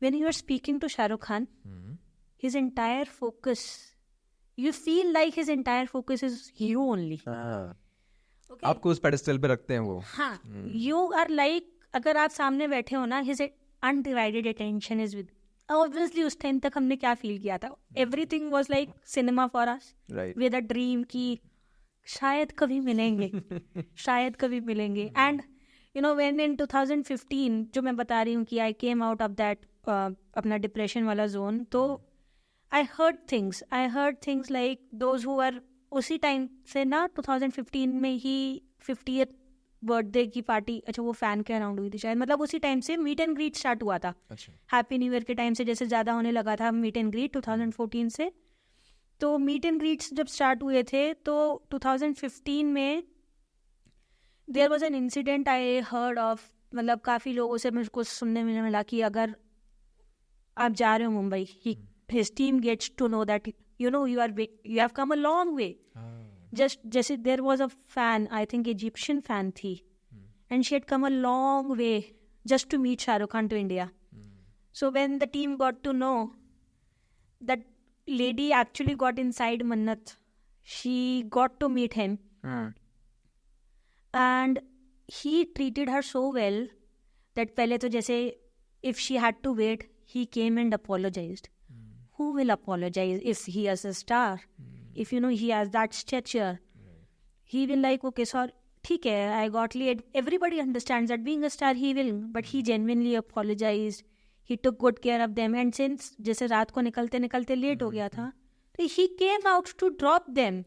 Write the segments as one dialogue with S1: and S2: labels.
S1: when you are speaking to Shah Rukh Khan, his entire focus, you feel like his entire focus is you only.
S2: Okay. आपको उस pedestal पे रखते हैं वो.
S1: हाँ, you are like, अगर आप सामने बैठे हो ना, his undivided attention is with. Obviously उस टाइम तक हमने क्या फील किया था, everything was like cinema for us,
S2: right.
S1: with a dream कि शायद कभी मिलेंगे, शायद कभी मिलेंगे. And you know, when in 2015, जो मैं बता रही हूँ कि I came out of that अपना डिप्रेशन वाला जोन, तो I heard things like those who were उसी टाइम से ना 2015 में ही 50th बर्थडे की पार्टी, अच्छा वो फैन के अराउंड हुई थी शायद, मतलब उसी टाइम से मीट एंड ग्रीट स्टार्ट हुआ था. हैप्पी न्यू ईयर के टाइम से जैसे ज़्यादा होने लगा था मीट एंड ग्रीट 2014 से. तो मीट एंड ग्रीट्स जब स्टार्ट हुए थे तो 2015 में there was an incident I heard of, मतलब काफ़ी लोगों से मुझको सुनने में मिला कि अगर आप जा रहे हो Mumbai, his team gets to know that you know you have come a long way. Just जैसे there was a fan, I think Egyptian fan थी, and she had come a long way just to meet Shah Rukh Khan to India. So when the team got to know that lady actually got inside Mannat, she got to meet him, and he treated her so well that पहले तो जैसे if she had to wait, he came and apologized. Who will apologize if he is a star? If you know he has that stature, he will like, okay, sorry, ठीक है, I got late. Everybody understands that being a star he will, but he genuinely apologized. He took good care of them. And since जैसे रात को निकलते निकलते late हो गया था, तो he came out to drop them.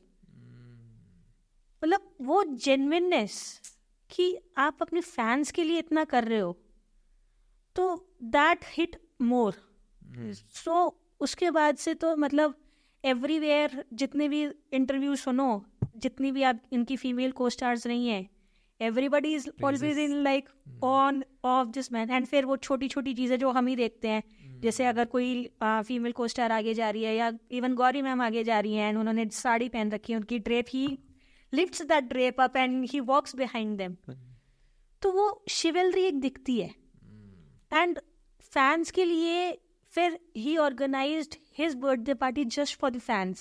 S1: मतलब वो genuineness कि आप अपने फैंस के लिए इतना कर रहे हो, तो that hit more. So उसके बाद से तो मतलब एवरीवेयर जितने भी इंटरव्यू सुनो, जितनी भी आप इनकी फीमेल को स्टार्स रही हैं, everybody is always in like on off this man. And फिर वो छोटी छोटी चीज़ें जो हम ही देखते हैं, जैसे अगर कोई फीमेल को स्टार आगे जा रही है या इवन गौरी मैम आगे जा रही हैं, उन्होंने साड़ी पहन रखी है, उनकी drape, he lifts that drape up and he walks behind them. तो वो शिवलरी एक दिखती है. एंड फैंस के लिए फिर he organized his birthday party just for the fans.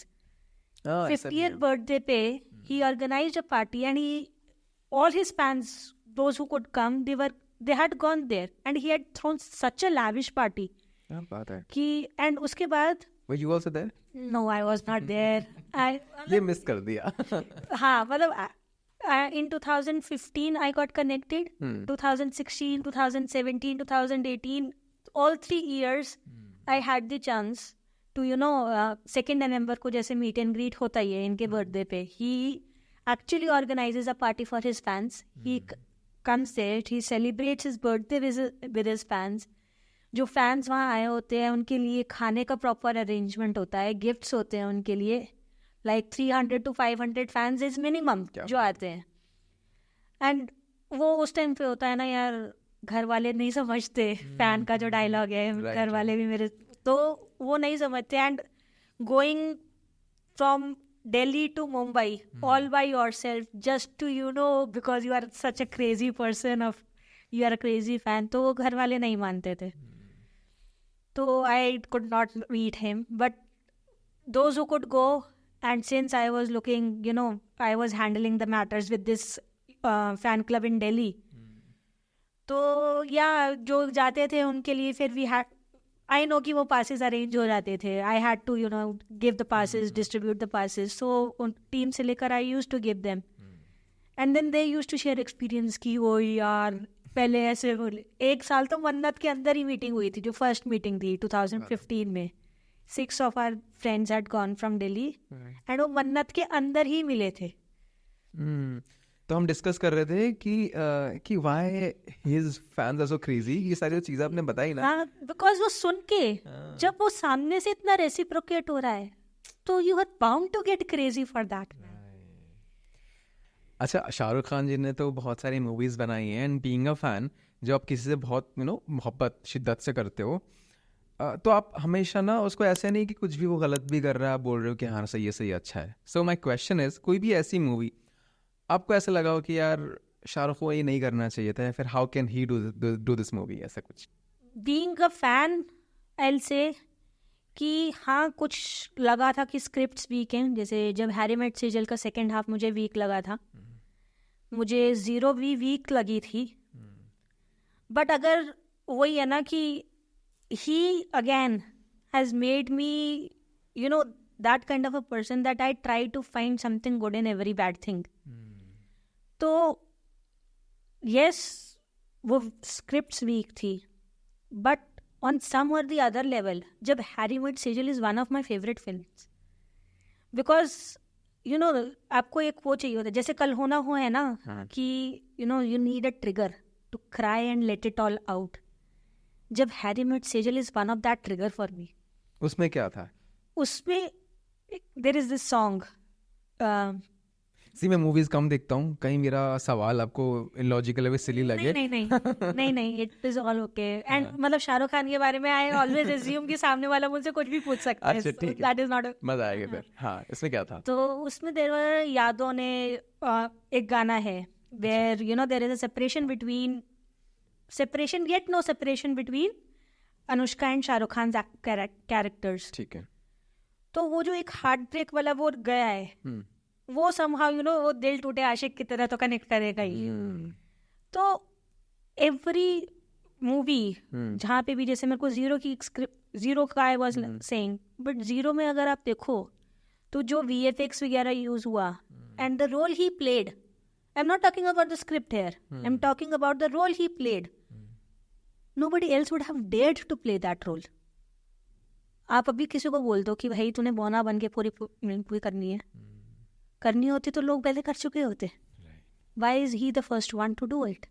S1: 50th birthday पे he organized a party and all his fans, those who could come, they had gone there and he had thrown such a lavish party.
S2: क्या बात है
S1: कि and उसके बाद
S2: Were you also there?
S1: No, I was not there.
S2: ये miss कर दिया.
S1: हाँ, मतलब in 2015 I got connected. 2016, 2017, 2018, all 3 years I had the chance to, you know, 2nd November को जैसे meet and greet होता ही है इनके birthday पे, he actually organizes a party for his fans. He comes there, he celebrates his birthday with his fans. जो fans वहाँ आए होते हैं उनके लिए खाने का proper arrangement होता है, gifts होते हैं उनके लिए, like 300 to 500 fans is minimum जो आते हैं. And वो उस टाइम पे होता है ना यार, घर वाले नहीं समझते फैन का जो डायलॉग है, घर वाले भी मेरे, तो वो नहीं समझते. And going from Delhi to Mumbai all by yourself just to, you know, because you are such a crazy person, of you are a crazy fan, तो वो घर वाले नहीं मानते थे. तो I could not meet him, but those who could go, and since I was looking, you know, I was handling the matters with this fan club in Delhi, तो या जो जाते थे उनके लिए फिर वी हैड, आई नो कि वो पासेस अरेंज हो जाते थे. I had to, you know, give the passes, distribute the passes. So team से लेकर I use to give them, and then they use to share experience कि वो यार पहले ऐसे बोले. 1 साल तो मन्नत के अंदर ही मीटिंग हुई थी, जो फर्स्ट मीटिंग थी 2015 में. 6 of our friends had gone from Delhi, and वो मन्नत के अंदर ही मिले थे.
S2: तो हम डिस्कस कर रहे थे कि why his fans are so crazy. ये सारी चीजें आपने बताई ना.
S1: हाँ, बिकॉज वो सुन के जब वो सामने से इतना रेसिप्रोकेट हो रहा है, तो you are bound to get crazy for that.
S2: अच्छा, शाहरुख खान जी ने तो बहुत सारी मूवीज बनाई हैं, एंड बीइंग अ फैन, जो आप किसी से बहुत, यू नो, मोहब्बत शिद्दत से करते हो, तो आप हमेशा ना उसको ऐसे नहीं कि कुछ भी वो गलत भी कर रहा है आप बोल रहे हो कि हाँ सही है, सही अच्छा है. सो माई क्वेश्चन इज, कोई भी ऐसी मूवी आपको ऐसा लगा हो कि यार शाहरुख को ये नहीं करना चाहिए था, या फिर how can he do this movie, ऐसा कुछ?
S1: Being a fan, I will say कि हाँ कुछ लगा था कि स्क्रिप्ट्स वीक हैं, जैसे जब हैरी मेट सेजल का सेकेंड हाफ मुझे वीक लगा था, मुझे 0 भी वीक लगी थी, बट अगर वही है ना कि he again has made me you know that kind of a person that I try to find something good in every bad thing. तो यस वो स्क्रिप्ट्स वीक थी, बट ऑन सम और the other level Jab Harry met Sejal is one of my favourite films, because you know आपको एक वो चाहिए होता है, जैसे कल होना हो है ना कि you know you need a trigger to cry and let it all out. Jab Harry met Sejal is one of that trigger for me.
S2: उसमें क्या था?
S1: उसमें देयर इज दिस सॉन्ग.
S2: मैं मूवीज कम देखता हूँ, कहीं मेरा सवाल आपको इलॉजिकल है, सिली लगे.
S1: नहीं it is all okay. And मतलब शाहरुख खान के बारे में आई ऑलवेज अज्यूम कि सामने वाला मुझसे कुछ भी पूछ सकता है. दैट इज नॉट
S2: मजा आएगा फिर. हाँ, इसमें क्या था?
S1: तो उसमें देर वर यादों ने एक गाना है where you know there is a separation yet no separation between Anushka and Shahrukh Khan characters.
S2: ठीक है.
S1: तो वो जो एक हार्ट ब्रेक वाला वो गया है, वो समहाउ यू नो वो दिल टूटे आशिक की तरह तो कनेक्ट करेगा ही. तो एवरी मूवी जहाँ पे भी, जैसे मेरे को जीरो का I was saying, but zero में अगर आप देखो तो जो VFX वगैरह यूज हुआ and the role he played, I am not talking about the script here, I am talking about the role he played. Nobody else would have dared to play that role. आप अभी किसी को बोल दो कि भाई तूने बौना बन के पूरी करनी होती तो लोग पहले कर चुके होते. Why is he the first one to do it?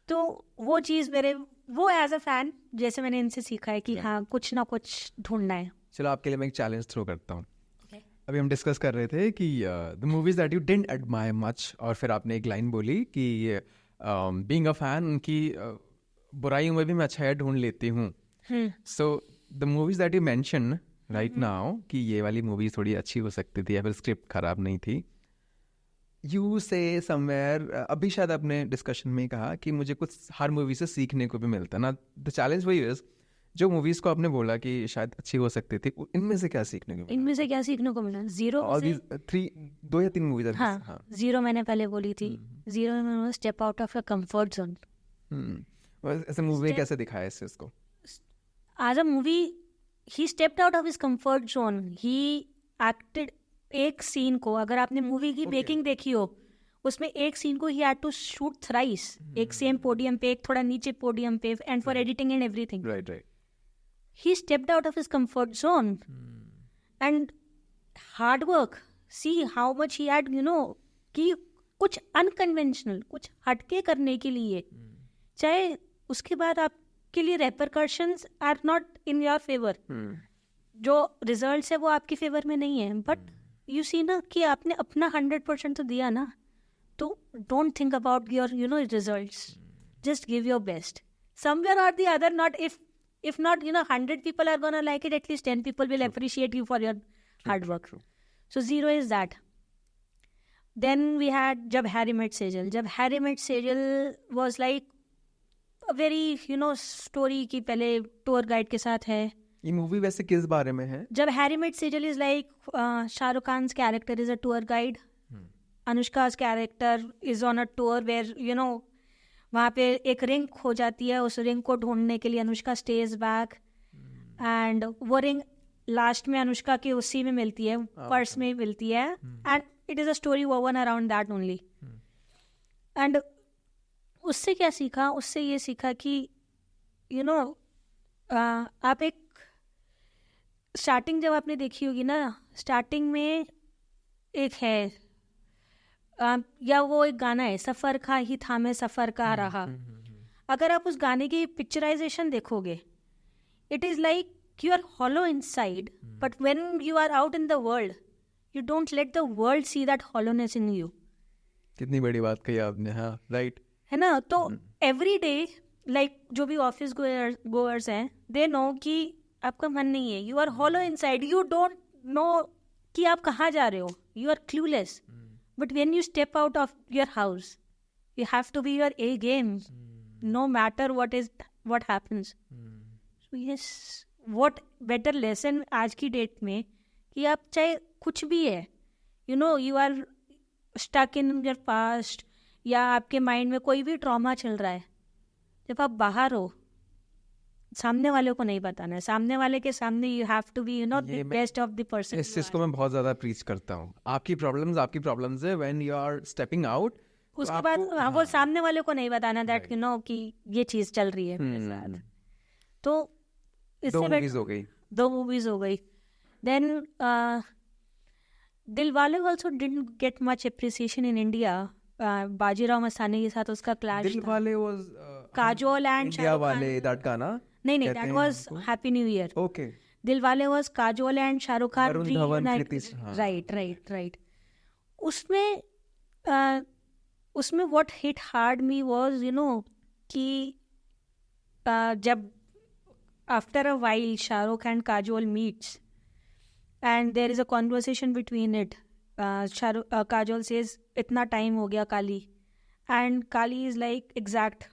S1: तो वो चीज़ मेरे वो एज अ फैन जैसे मैंने इनसे सीखा है कि हाँ कुछ ना कुछ ढूंढना है.
S2: चलो आपके लिए मैं एक चैलेंज थ्रो करता हूँ. अभी हम डिस्कस कर रहे थे कि the movies that you didn't admire much, और फिर आपने एक लाइन बोली कि बीइंग अ फैन उनकी बुराइयों में भी मैं अच्छाई ढूंढ लेती हूँ. So the movies that you mention right now कि ये वाली मूवी थोड़ी अच्छी हो सकती थी या फिर स्क्रिप्ट खराब नहीं थी, यू से समवेयर अभी शायद आपने डिस्कशन में कहा कि मुझे कुछ हर मूवी से सीखने को भी मिलता ना. द चैलेंज वही है, जो मूवीज को आपने बोला कि शायद अच्छी हो सकती थी, इनमें से क्या सीखने को मिला?
S1: इनमें से क्या सीखने को मिला? जीरो
S2: दो या तीन मूवीज.
S1: हाँ, जीरो मैंने पहले बोली थी. जीरो में step out of your comfort zone.
S2: ऐसे मूवी में कैसे दिखाया है इसको?
S1: आज a movie he stepped out of his comfort zone. He acted एक सीन को, अगर आपने मूवी की मेकिंग देखी हो, उसमें एक सीन को he had to shoot thrice, एक सेम पोडियम पे, एक थोड़ा नीचे पोडियम पे, and for editing and everything.
S2: Right.
S1: He stepped out of his comfort zone and hard work. See how much he had you know कि कुछ unconventional, कुछ हटके करने के लिए, चाहे उसके बाद आपके लिए repercussions are not in your favour, जो रिजल्ट्स है वो आपके फेवर में नहीं है, बट यू सी ना कि आपने अपना 100% तो दिया ना, तो don't think about your you know results, just give your best. Somewhere और the other, not if not 100 people are gonna like it, at least 10 people will appreciate you for your hard work. So zero is that. Then we had Jab Harry met Sejal was like a very story की पहले tour guide के साथ है.
S2: ये movie वैसे किस बारे में है?
S1: Jab Harry met Sejal is like Shahrukh Khan character is a tour guide, Anushka's character is on a tour where वहाँ पे एक रिंग खो जाती है, उस रिंग को ढूंढने के लिए अनुष्का स्टेज बैक, एंड वो रिंग लास्ट में अनुष्का की उसी में मिलती है, पर्स में मिलती है, and it is a story woven around that only. And उससे क्या सीखा? उससे ये सीखा कि आप एक स्टार्टिंग जब आपने देखी होगी ना, स्टार्टिंग में एक है या वो एक गाना है, सफ़र का ही था मैं सफ़र का रहा. अगर आप उस गाने की पिक्चराइजेशन देखोगे, it is like you are hollow inside, but when you are out in the world you don't let the world see that hollowness in you.
S2: कितनी बड़ी बात कही आपने. हाँ, राइट
S1: है ना. तो एवरी डे लाइक जो भी ऑफिस गोअर्स हैं, दे नो कि आपका मन नहीं है, you are hollow inside, you don't know कि आप कहाँ जा रहे हो, you are clueless. But when you step out of your house, you have to be your A game, no matter what happens. Yes, what better lesson आज की date में कि आप चाहे कुछ भी है, you know, you are stuck in your past या आपके माइंड में कोई भी ट्रॉमा चल रहा है, जब आप बाहर हो सामने वाले को नहीं बताना है, सामने वाले के सामने you have to be, you know, the best of the person.
S2: इस चीज को मैं बहुत ज्यादा प्रीच करता हूँ, आपकी प्रॉब्लम्स है, when you are stepping out,
S1: उसके बाद वो सामने वाले को नहीं बताना दैट यू नो कि ये चीज चल रही है मेरे साथ। तो दो मूवीज हो गई। Then Dilwale also didn't get much appreciation in India. Bajirao Mastani के साथ उसका clash.
S2: Dilwale was
S1: Kajol and
S2: India वाले दैट गाना,
S1: नहीं that was happy new year.
S2: Okay,
S1: Dilwale was Kajol and Shahrukh Khan,
S2: Varun Dhawan,
S1: right. उसमें what hit hard me was, you know, कि जब after a while Shahrukh and Kajol meets and there is a conversation between it. Kajol says, "इतना time हो गया काली," and Kali is like exact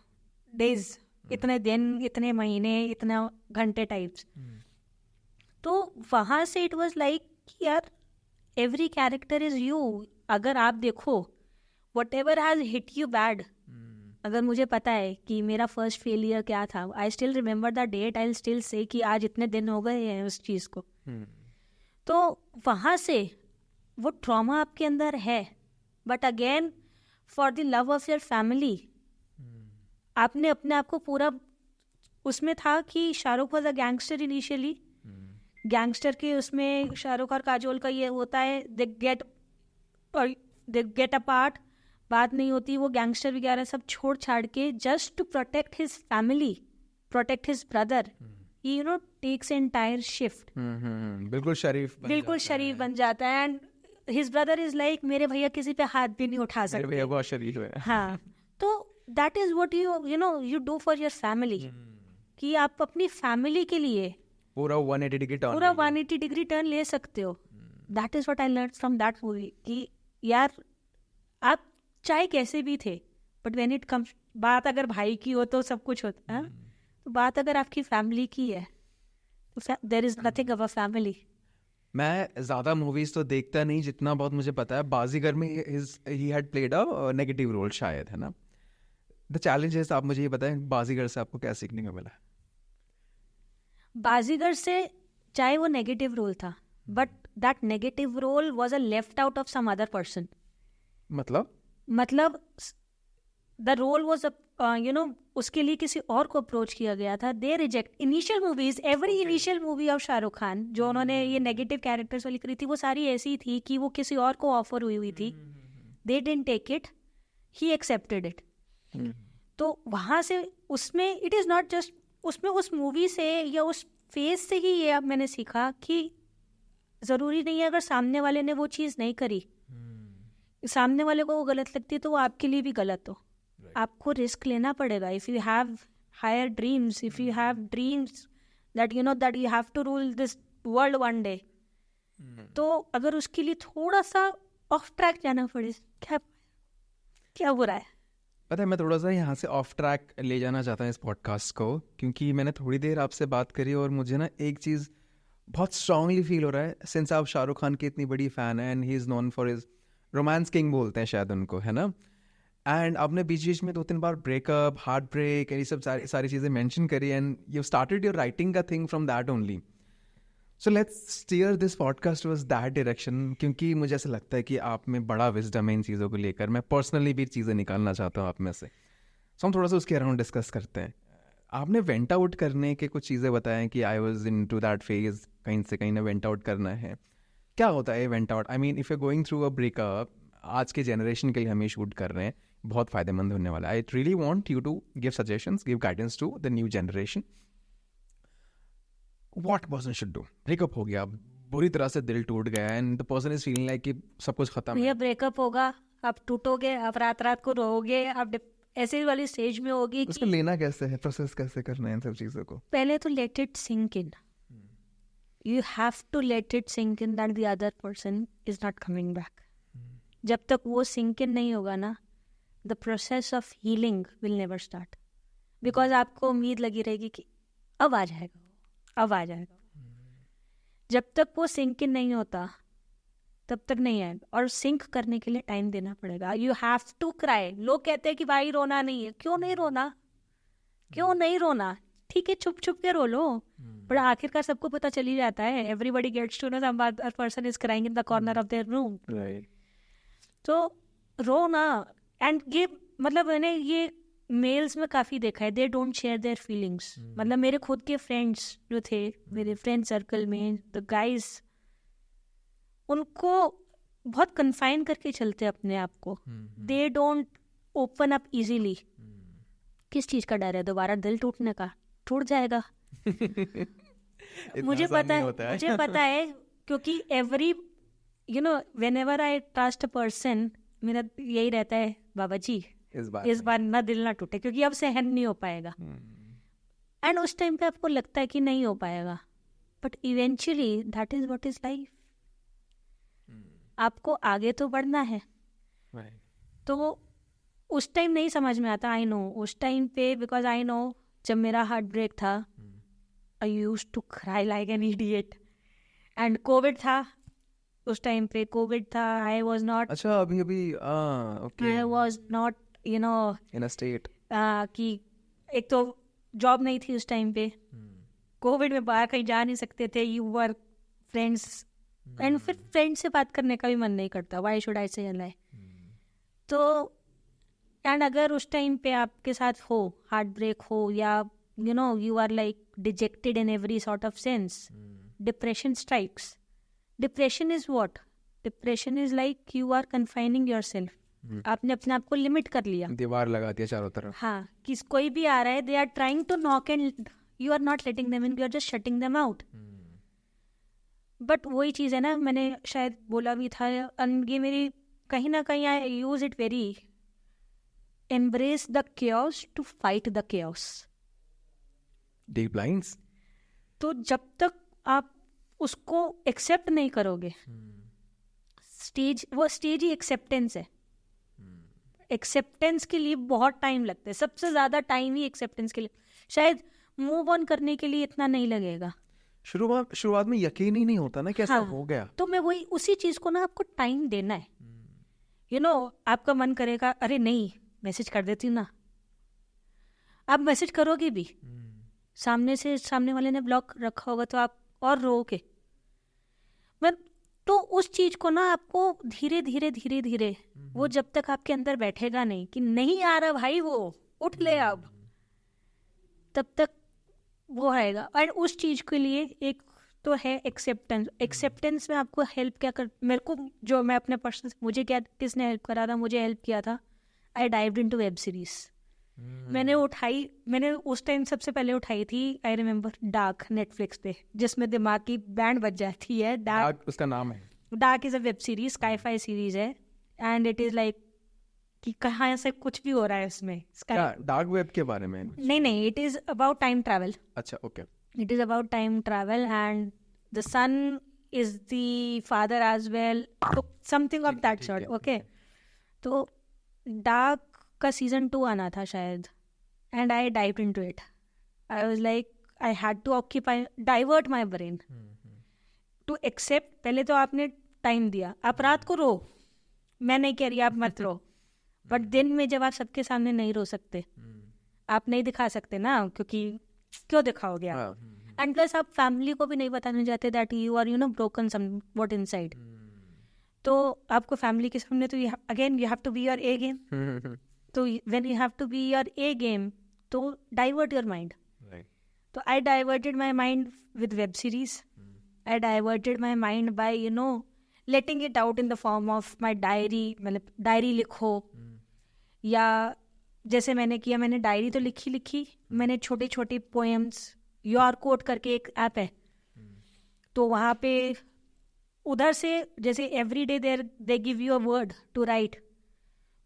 S1: days, इतने दिन, इतने महीने, इतना घंटे टाइप्स। तो वहाँ से it was like कि यार every character is you। अगर आप देखो whatever has hit you bad, अगर मुझे पता है कि मेरा फर्स्ट फेलियर क्या था, I still remember the date, I'll still say कि आज इतने दिन हो गए हैं उस चीज़ को। तो वहाँ से वो ट्रॉमा आपके अंदर है, but again for the love of your family आपने अपने आप को पूरा उसमें था कि Shahrukh was a gangster initially, gangster के उसमें शाहरुख और काजोल का ये होता है, दे गेट अपार्ट, बात नहीं होती, वो गैंगस्टर वगैरह सब छोड़ छाड़ के just to protect his family, protect his brother, you know, takes entire shift।
S2: बिल्कुल शरीफ बन जाता
S1: है। And his brother is like, मेरे भैया किसी पे हाथ भी नहीं उठा सकते,
S2: मेरे भैया बहुत शरीफ है।
S1: हाँ, तो that is what you know you do for your family। कि आप अपनी फैमिली के लिए
S2: पूरा 180
S1: डिग्री टर्न ले सकते हो। That is what I learned from that movie कि यार आप चाहे कैसे भी थे, but when it comes, बात अगर भाई की हो तो सब कुछ होता है, तो बात अगर आपकी फैमिली की है तो there is nothing a family.
S2: मैं ज़्यादा मूवीज तो देखता नहीं, जितना बहुत मुझे पता है बाजीगर में he had played a negative role शायद, है ना। द चैलेंजेस आप मुझे ये बताएं, बाजीगर से आपको क्या सीखने को मिला?
S1: बाजीगर से चाहे वो नेगेटिव रोल था, but that negative role was a left out of some other person. मतलब the role was you know, उसके लिए किसी और को अप्रोच किया गया था। They reject initial movies, every initial movie of Shahrukh Khan जो उन्होंने ये नेगेटिव कैरेक्टर्स वाली करी थी, वो सारी ऐसी थी कि वो किसी और को ऑफर हुई थी, they didn't take it, he accepted it. तो वहाँ से उसमें इट इज़ नॉट जस्ट उसमें उस मूवी से या उस फेज से ही ये अब मैंने सीखा कि ज़रूरी नहीं है अगर सामने वाले ने वो चीज़ नहीं करी, सामने वाले को वो गलत लगती है तो वो आपके लिए भी गलत हो। आपको रिस्क लेना पड़ेगा। If you have higher dreams, if you have dreams that you know that you have to rule this world one day, तो अगर उसके लिए थोड़ा सा ऑफ ट्रैक जाना पड़े, क्या बुरा है?
S2: पता है, मैं थोड़ा सा यहाँ से ऑफ ट्रैक ले जाना चाहता हूँ इस पॉडकास्ट को, क्योंकि मैंने थोड़ी देर आपसे बात करी और मुझे ना एक चीज़ बहुत स्ट्रांगली फील हो रहा है, सिंस आप शाहरुख खान की इतनी बड़ी फ़ैन है and he is known for his romance king बोलते हैं शायद उनको, है ना। एंड आपने बीच बीच में 2-3 बार ब्रेकअप, हार्ट ब्रेक, ये सब सारी चीज़ें मेंशन करी, and you started your writing का thing from that only. So let's steer this podcast was that direction, क्योंकि मुझे ऐसा लगता है कि आप में बड़ा विजडम है इन चीज़ों को लेकर। मैं पर्सनली भी चीज़ें निकालना चाहता हूँ आप में से, सो हम थोड़ा सा उसके अराउंड डिस्कस करते हैं। आपने वेंट आउट करने के कुछ चीज़ें बताएं कि I was into that phase, कहीं से कहीं ना वेंट आउट करना है। क्या होता है went out? I mean if you going through a breakup, आज के जनरेशन के लिए हम ये शूट कर रहे हैं, बहुत फ़ायदेमंद होने वाला है। I really want you to give suggestions, give guidance to the new generation. What person should do? Breakup हो गया, बुरी तरह से दिल टूट गया and the person is feeling like कि सब कुछ खत्म है।
S1: भैया ब्रेकअप होगा, आप टूटोगे, आप रात रात को रोओगे, आप ऐसे वाली स्टेज में होगी।
S2: उसको लेना कैसे है, प्रोसेस कैसे करना है इन सब चीज़ों को?
S1: पहले तो let it sink in, you have to let it sink in that the other person is not coming back. जब तक वो सिंक इन नहीं होगा ना, the process of healing will never start, because आपको उम्मीद लगी रहेगी कि अब आ जाएगा, अब आ जाएगा। जब तक वो सिंक इन नहीं होता तब तक नहीं आएगा, और सिंक करने के लिए टाइम देना पड़ेगा। You have to cry. लोग कहते हैं कि भाई रोना नहीं है, क्यों नहीं रोना, क्यों नहीं रोना? ठीक है, छुप छुप के रो लो, पर आखिरकार सबको पता चल ही जाता है। Everybody gets to know that a person is crying in the corner of their room. तो रो ना। एंड ये मतलब मैंने ये मेल्स में काफ़ी देखा है, they don't share their feelings. मतलब मेरे खुद के फ्रेंड्स जो थे, मेरे फ्रेंड सर्कल में द गाइज, उनको बहुत कन्फाइन करके चलते अपने आप को। They don't open up easily. किस चीज़ का डर है? दोबारा दिल टूटने का? टूट जाएगा। मुझे पता है क्योंकि every when ever I trust a person, मेरा यही रहता है, बाबा जी इस बार ना दिल ना टूटे, क्योंकि अब सहन नहीं हो पाएगा। एंड उस टाइम पे आपको लगता है कि नहीं हो पाएगा, but eventually that is what is life. आपको आगे तो बढ़ना है। तो उस टाइम नहीं समझ में आता, आई नो उस टाइम पे, बिकॉज आई नो जब मेरा हार्ट ब्रेक था, I used to cry like an idiot. And COVID था उस टाइम पे, कोविड था, आई वाज नॉट,
S2: अच्छा अभी okay,
S1: I was not in
S2: a state
S1: कि एक तो जॉब नहीं थी उस टाइम पे, कोविड में बाहर कहीं जा नहीं सकते थे, यू वर फ्रेंड्स, एंड फिर फ्रेंड से बात करने का भी मन नहीं करता, व्हाई शुड आई से लाई। तो एंड अगर उस टाइम पे आपके साथ हो हार्ट ब्रेक हो, या you are like dejected in every sort of sense, depression strikes. Depression is what? Depression is like you are confining yourself. आपने अपने आप को लिमिट कर लिया,
S2: दीवार लगा दिया चारों तरफ।
S1: हाँ, कि कोई भी आ रहा है, they are trying to knock and you are not letting them in, you are just shutting them out. But वही चीज़ है ना, मैंने शायद बोला भी था, ये मेरी कहीं ना कहीं I use it very, embrace the chaos to fight the chaos।
S2: Deep lines.
S1: तो जब तक आप उसको एक्सेप्ट नहीं करोगे, वो स्टेज ही एक्सेप्टेंस है। एक्सेप्टेंस के लिए बहुत टाइम लगता है, सबसे ज़्यादा टाइम ही एक्सेप्टेंस के लिए। शायद मूव ऑन करने के लिए इतना नहीं लगेगा।
S2: शुरुआत में यकीन ही नहीं होता ना कि ऐसा हो गया।
S1: तो मैं वही उसी चीज़ को ना, आपको टाइम देना है। आपका मन करेगा, अरे नहीं मैसेज कर देती हूँ ना, आप मैसेज करोगे भी, सामने वाले ने ब्लॉक रखा होगा तो आप और रोओगे। तो उस चीज को ना आपको धीरे धीरे वो जब तक आपके अंदर बैठेगा नहीं कि नहीं आ रहा भाई वो उठ ले अब, तब तक वो आएगा। और उस चीज के लिए एक तो है एक्सेप्टेंस। एक्सेप्टेंस में आपको हेल्प क्या कर, मेरे को जो मैं अपने पर्सनल, मुझे क्या किसने हेल्प करा था, मुझे हेल्प किया था, आई डाइव्ड इनटू वेब सीरीज। मैंने उस टाइम सबसे पहले उठाई थी, आई रिमेम्बर, डार्क, नेटफ्लिक्स पे, जिसमें दिमाग की बैंड बज जाती है। डार्क
S2: उसका नाम है।
S1: Dark is a web series, sky-phi series है, एंड इट इज लाइक कि कहाँ से कुछ भी हो रहा है इसमें।
S2: डार्क वेब के बारे में?
S1: नहीं, it is about time travel.
S2: अच्छा, okay.
S1: It is about time travel and the son is the father as well, तो something of that sort. Okay, तो डार्क का सीजन 2 आना था शायद, and I dived into it. I was like I had to occupy, divert my brain to accept. पहले तो आपने time दिया, आप रात को रो, मैं नहीं कह रही आप मत रो, बट दिन में जब आप सबके सामने नहीं रो सकते, आप नहीं दिखा सकते ना, क्योंकि क्यों दिखाओगे आप? एंड प्लस आप फैमिली को भी नहीं बताने जाते that you are broken somewhat inside. तो आपको फैमिली के सामने तो again you have to be your A game. तो when you have to be your A game, तो डाइवर्ट योर माइंड। तो I diverted my mind with web series. I diverted my mind by letting it out in the form of my diary। मतलब diary लिखो, या जैसे मैंने किया, मैंने diary तो लिखी, मैंने छोटी छोटी पोएम्स, योर कोट करके एक ऐप है, तो वहाँ पे उधर से जैसे every day they give you a word to write,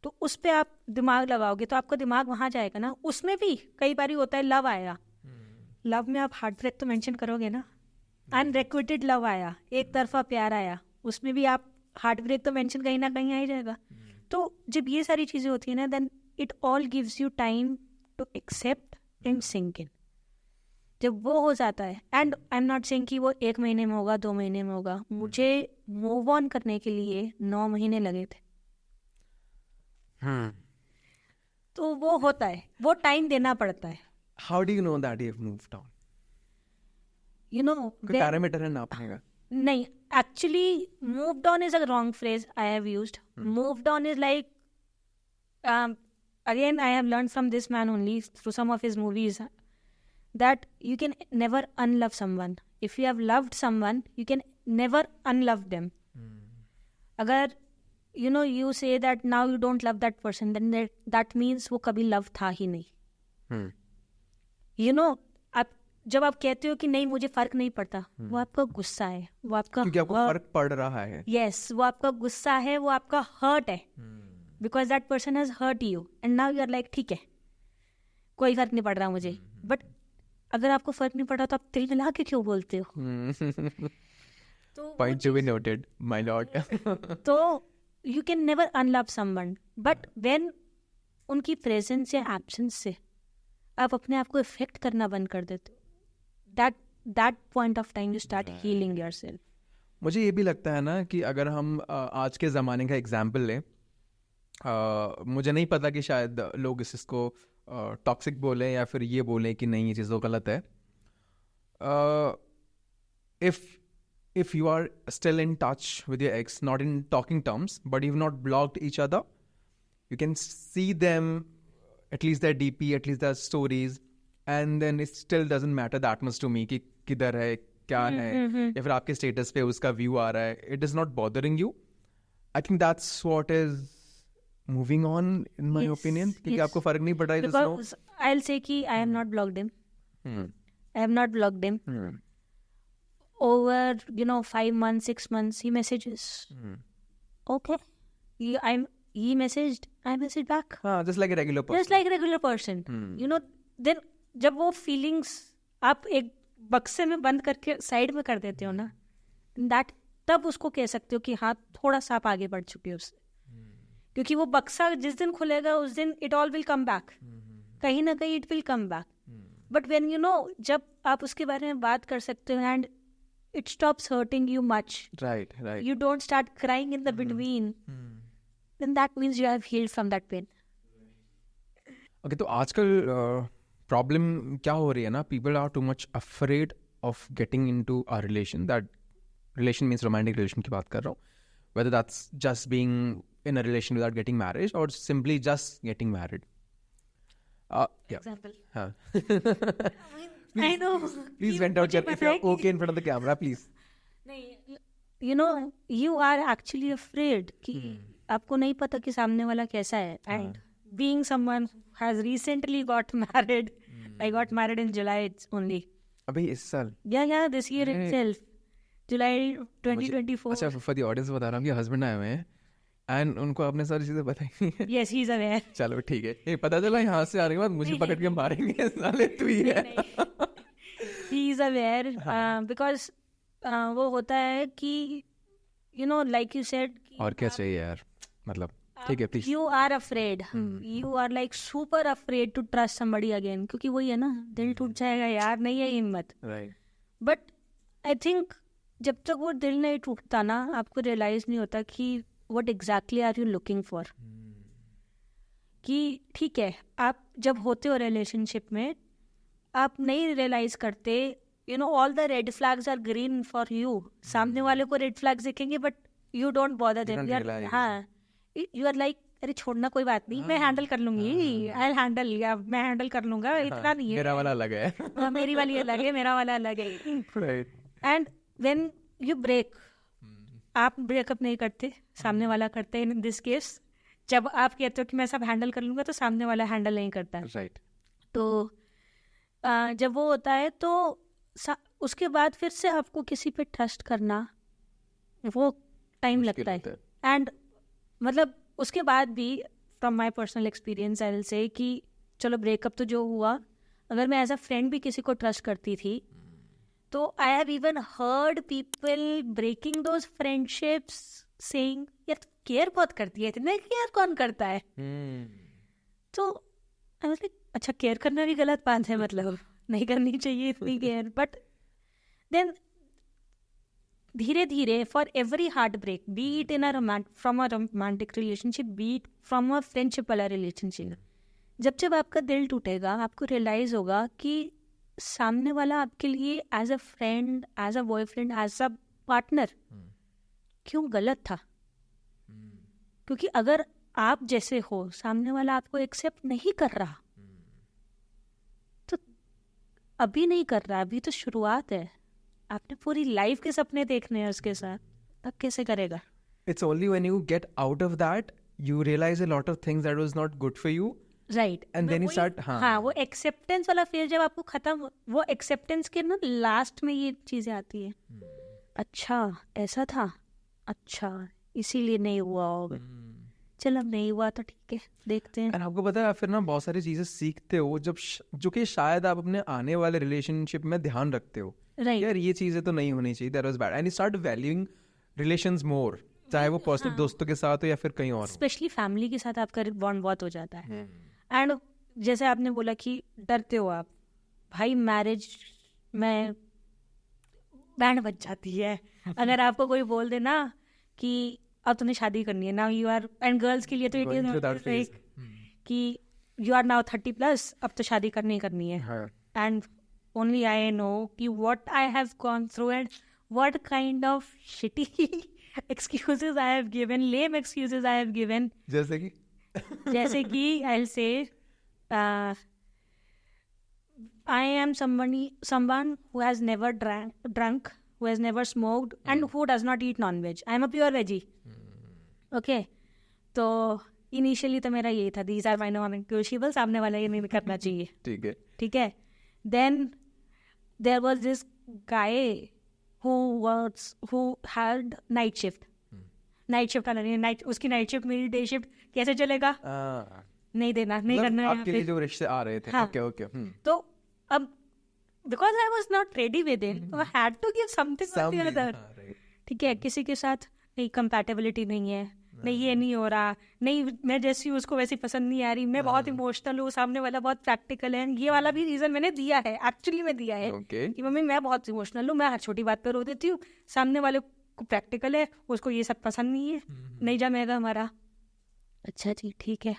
S1: तो उस पर आप दिमाग लगाओगे तो आपका दिमाग वहाँ जाएगा ना। उसमें भी कई बार होता है लव आया, लव में आप हार्ट ब्रेक तो मेंशन करोगे ना, अनरिक्विटेड लव आया, एक तरफा प्यार आया, उसमें भी आप हार्ट ब्रेक तो मेंशन कहीं ना कहीं आ ही जाएगा। तो जब ये सारी चीज़ें होती है ना, then it all gives you time to accept and sink in. जब वो हो जाता है, and I am not saying कि वो 1 महीने में होगा, 2 महीने में होगा, मुझे मूव ऑन करने के लिए 9 महीने लगे थे। तो वो होता है, वो टाइम देना पड़ता है।
S2: How do you know that you have moved on?
S1: You know,
S2: कोई पैरामीटर है नापने का?
S1: नहीं, actually moved on is a wrong phrase I have used. Moved on is like, again I have learned from this man only through some of his movies that you can never unlove someone. If you have loved someone, you can never unlove them. अगर you say that now you don't love that person, then that means वो कभी love था ही नहीं. आप जब आप कहते हो कि नहीं मुझे फर्क नहीं पड़ता, वो आपका गुस्सा है, वो आपका,
S2: क्योंकि आपको फर्क पड़ रहा है.
S1: यस, वो आपका गुस्सा है, वो आपका हर्ट है, because that person has hurt you and now you are like ठीक है कोई फर्क नहीं पड़ रहा मुझे. बट अगर आपको फर्क नहीं पड़ रहा तो आप तिल मिला के क्यों बोलते हो?
S2: Point to be noted my lord.
S1: तो you can never unlove someone, but when उनकी प्रेजेंस या एब्सेंस से आप अपने आप को इफेक्ट करना बंद कर देते हो, that point of time you start healing yourself.
S2: मुझे ये भी लगता है ना कि अगर हम आज के ज़माने का एग्जाम्पल लें, मुझे नहीं पता कि शायद लोग इसको टॉक्सिक बोलें या फिर ये बोलें कि नहीं ये चीज़ तो गलत है. If you are still in touch with your ex, not in talking terms, but you have not blocked each other, you can see them at least their DP, at least their stories, and then it still doesn't matter that much to me कि किधर है, क्या है, या फिर आपके status पे उसका व्यू आ रहा है. It is not bothering you. I think that's what is moving on in my opinion. क्योंकि आपको फर्क नहीं पड़ रहा है.
S1: Because I'll say कि I have not blocked him. I have not blocked him. Over 5 months, 6 months, he messages. Okay. He messaged, I messaged back.
S2: Just like a regular person.
S1: Just like a regular person. Then जब वो feelings आप एक बक्से में बंद करके side में कर देते हो ना, तब उसको कह सकते हो कि हाँ थोड़ा सा आप आगे बढ़ चुके हो उससे. क्योंकि वो बक्सा जिस दिन खुलेगा उस दिन it all will come back, कहीं ना कहीं it will come back. But when जब आप उसके बारे में बात कर सकते हो and it stops hurting you much,
S2: right,
S1: you don't start crying in the between, then that means you have healed from that pain.
S2: Okay, तो आजकल प्रॉब्लम क्या हो रही है ना, people are too much afraid of getting into a relation. That relation means romantic relation की बात कर रहा हूँ, whether that's just being in a relation without getting married or simply just getting married. Yeah.
S1: Example.
S2: Please,
S1: I know.
S2: Please vent out if you're okay in front of the camera, please.
S1: नहीं, you are actually afraid कि आपको नहीं पता कि सामने वाला कैसा है. And being someone who has recently got married, I got married in July only.
S2: अभी इस साल?
S1: Yeah, this year itself. July 2024.
S2: अच्छा, for the audience बता रहा हूँ कि हस्बैंड आए हुए हैं एंड उनको आपने सारी चीजें बताई हैं.
S1: Yes, he is aware.
S2: चलो ठीक है. ये पता चला यहाँ से आने के बाद मुझे पकड़ के मारेंगे साले तू ही है.
S1: He is aware because वो होता है कि like you said.
S2: और क्या चाहिए यार, मतलब ठीक है please.
S1: You are afraid. You are like super afraid to trust somebody again. क्योंकि वही है ना, दिल टूट जाएगा यार, नहीं है हिम्मत.
S2: Right.
S1: But I think जब तक वो दिल नहीं टूटता ना, आपको रियलाइज नहीं होता कि what exactly are you looking for. कि ठीक है, आप जब होते हो रिलेशनशिप में आप नहीं रियलाइज करते, all the red flags are green for you. सामने वाले को रेड फ्लैग्स दिखेंगे but you don't bother them. हाँ, यू आर लाइक अरे छोड़ना कोई बात नहीं, मैं हैंडल कर लूंगी, आई हैंडल, या मैं हैंडल कर लूंगा, इतना नहीं है.
S2: मेरा वाला अलग है.
S1: मेरी वाली अलग है, मेरा वाला अलग है.
S2: Right.
S1: And when you break, आप ब्रेकअप नहीं करते, सामने वाला करते हैं. इन दिस केस जब आप कहते हो कि मैं सब हैंडल कर लूंगा तो सामने वाला हैंडल नहीं करता है.
S2: Right.
S1: तो जब वो होता है तो उसके बाद फिर से आपको किसी पे ट्रस्ट करना वो टाइम लगता है. एंड मतलब उसके बाद भी from my personal experience I will say कि चलो ब्रेकअप तो जो हुआ, अगर मैं एज अ फ्रेंड भी किसी को ट्रस्ट करती थी तो I have even heard people breaking those friendships saying यार तू केयर बहुत करती है, इतना केयर कौन करता है. तो आई वाज लाइक अच्छा केयर करना भी गलत बात है, मतलब नहीं करनी चाहिए इतनी केयर, बट देन धीरे धीरे for every heart break, be it in from a romantic relationship, be it from a friendship वाला रिलेशनशिप, जब जब आपका दिल टूटेगा आपको रियलाइज होगा कि सामने वाला आपके लिए as a friend, as a boyfriend, as a partner क्यों गलत था। क्योंकि अगर आप जैसे हो सामने वाला आपको एक्सेप्ट नहीं कर रहा, तो अभी नहीं कर रहा, अभी तो शुरुआत है, आपने पूरी लाइफ के सपने देखने हैं उसके साथ, तब कैसे करेगा।
S2: It's only when you get out of that you realize a lot of things that was not good for you.
S1: Right,
S2: And then you start, हाँ
S1: वो एक्सेप्टेंस वाला फेज जब आपको खत्म, वो एक्सेप्टेंस के ना लास्ट में ये चीजें आती है, अच्छा ऐसा था, अच्छा इसीलिए नहीं हुआ होगा, चल अब नहीं हुआ तो ठीक है देखते हैं।
S2: And आपको पता है फिर ना बहुत सारी चीजें सीखते हो जब जो कि शायद आप अपने आने वाले रिलेशनशिप में ध्यान रखते हो,
S1: राइट,
S2: यार ये चीजें तो नहीं होनी चाहिए, that was bad, and you start valuing relations more, चाहे वो पर्सनल दोस्तों के साथ हो या फिर कहीं और हो।
S1: स्पेशली फैमिली के साथ आपका बॉन्ड बहुत हो जाता है। एंड जैसे आपने बोला कि डरते हो आप, भाई मैरिज में बैंड बज जाती है अगर आपको कोई बोल दे ना कि अब तुम्हें शादी करनी है, now you are, and girls के लिए तो
S2: Going through that phase.
S1: कि यू आर नाउ 30+, अब तो शादी करनी ही करनी है।
S2: हाँ।
S1: एंड ओनली आई नो कि what I have gone through and what kind of shitty excuses I have given, lame excuses I have given. जैसे कि I'll say I am someone who has never drunk, who has never smoked, and who does not eat non-veg. I am a pure veggie. Okay, तो initially तो मेरा ये था, these are my non-negotiables, सामने वाला ये नहीं करना चाहिए, ठीक है। Then there was this guy who had night shift. Night shift आना नहीं, नाइट उसकी नाइट शिफ्ट मेरी डे शिफ्ट, कैसे चलेगा? नहीं देना, नहीं करना है
S2: आपके लिए जो रिश्ते आ रहे थे।
S1: हाँ,
S2: ओके
S1: तो अब because I was not ready with it, I had to give something और द अदर, ठीक है। किसी के साथ नहीं कंपैटिबिलिटी नहीं है, नहीं ये नहीं हो रहा, नहीं मैं जैसी उसको वैसी पसंद नहीं आ रही, मैं बहुत इमोशनल हूँ, सामने वाला बहुत प्रैक्टिकल है। ये वाला भी रीजन मैंने दिया है, एक्चुअली मैं दिया है कि मम्मी मैं बहुत इमोशनल हूँ, मैं हर छोटी बात पर रो देती हूँ, सामने वाले को प्रैक्टिकल है, उसको ये सब पसंद नहीं है, नहीं जमेगा हमारा। अच्छा जी ठीक है,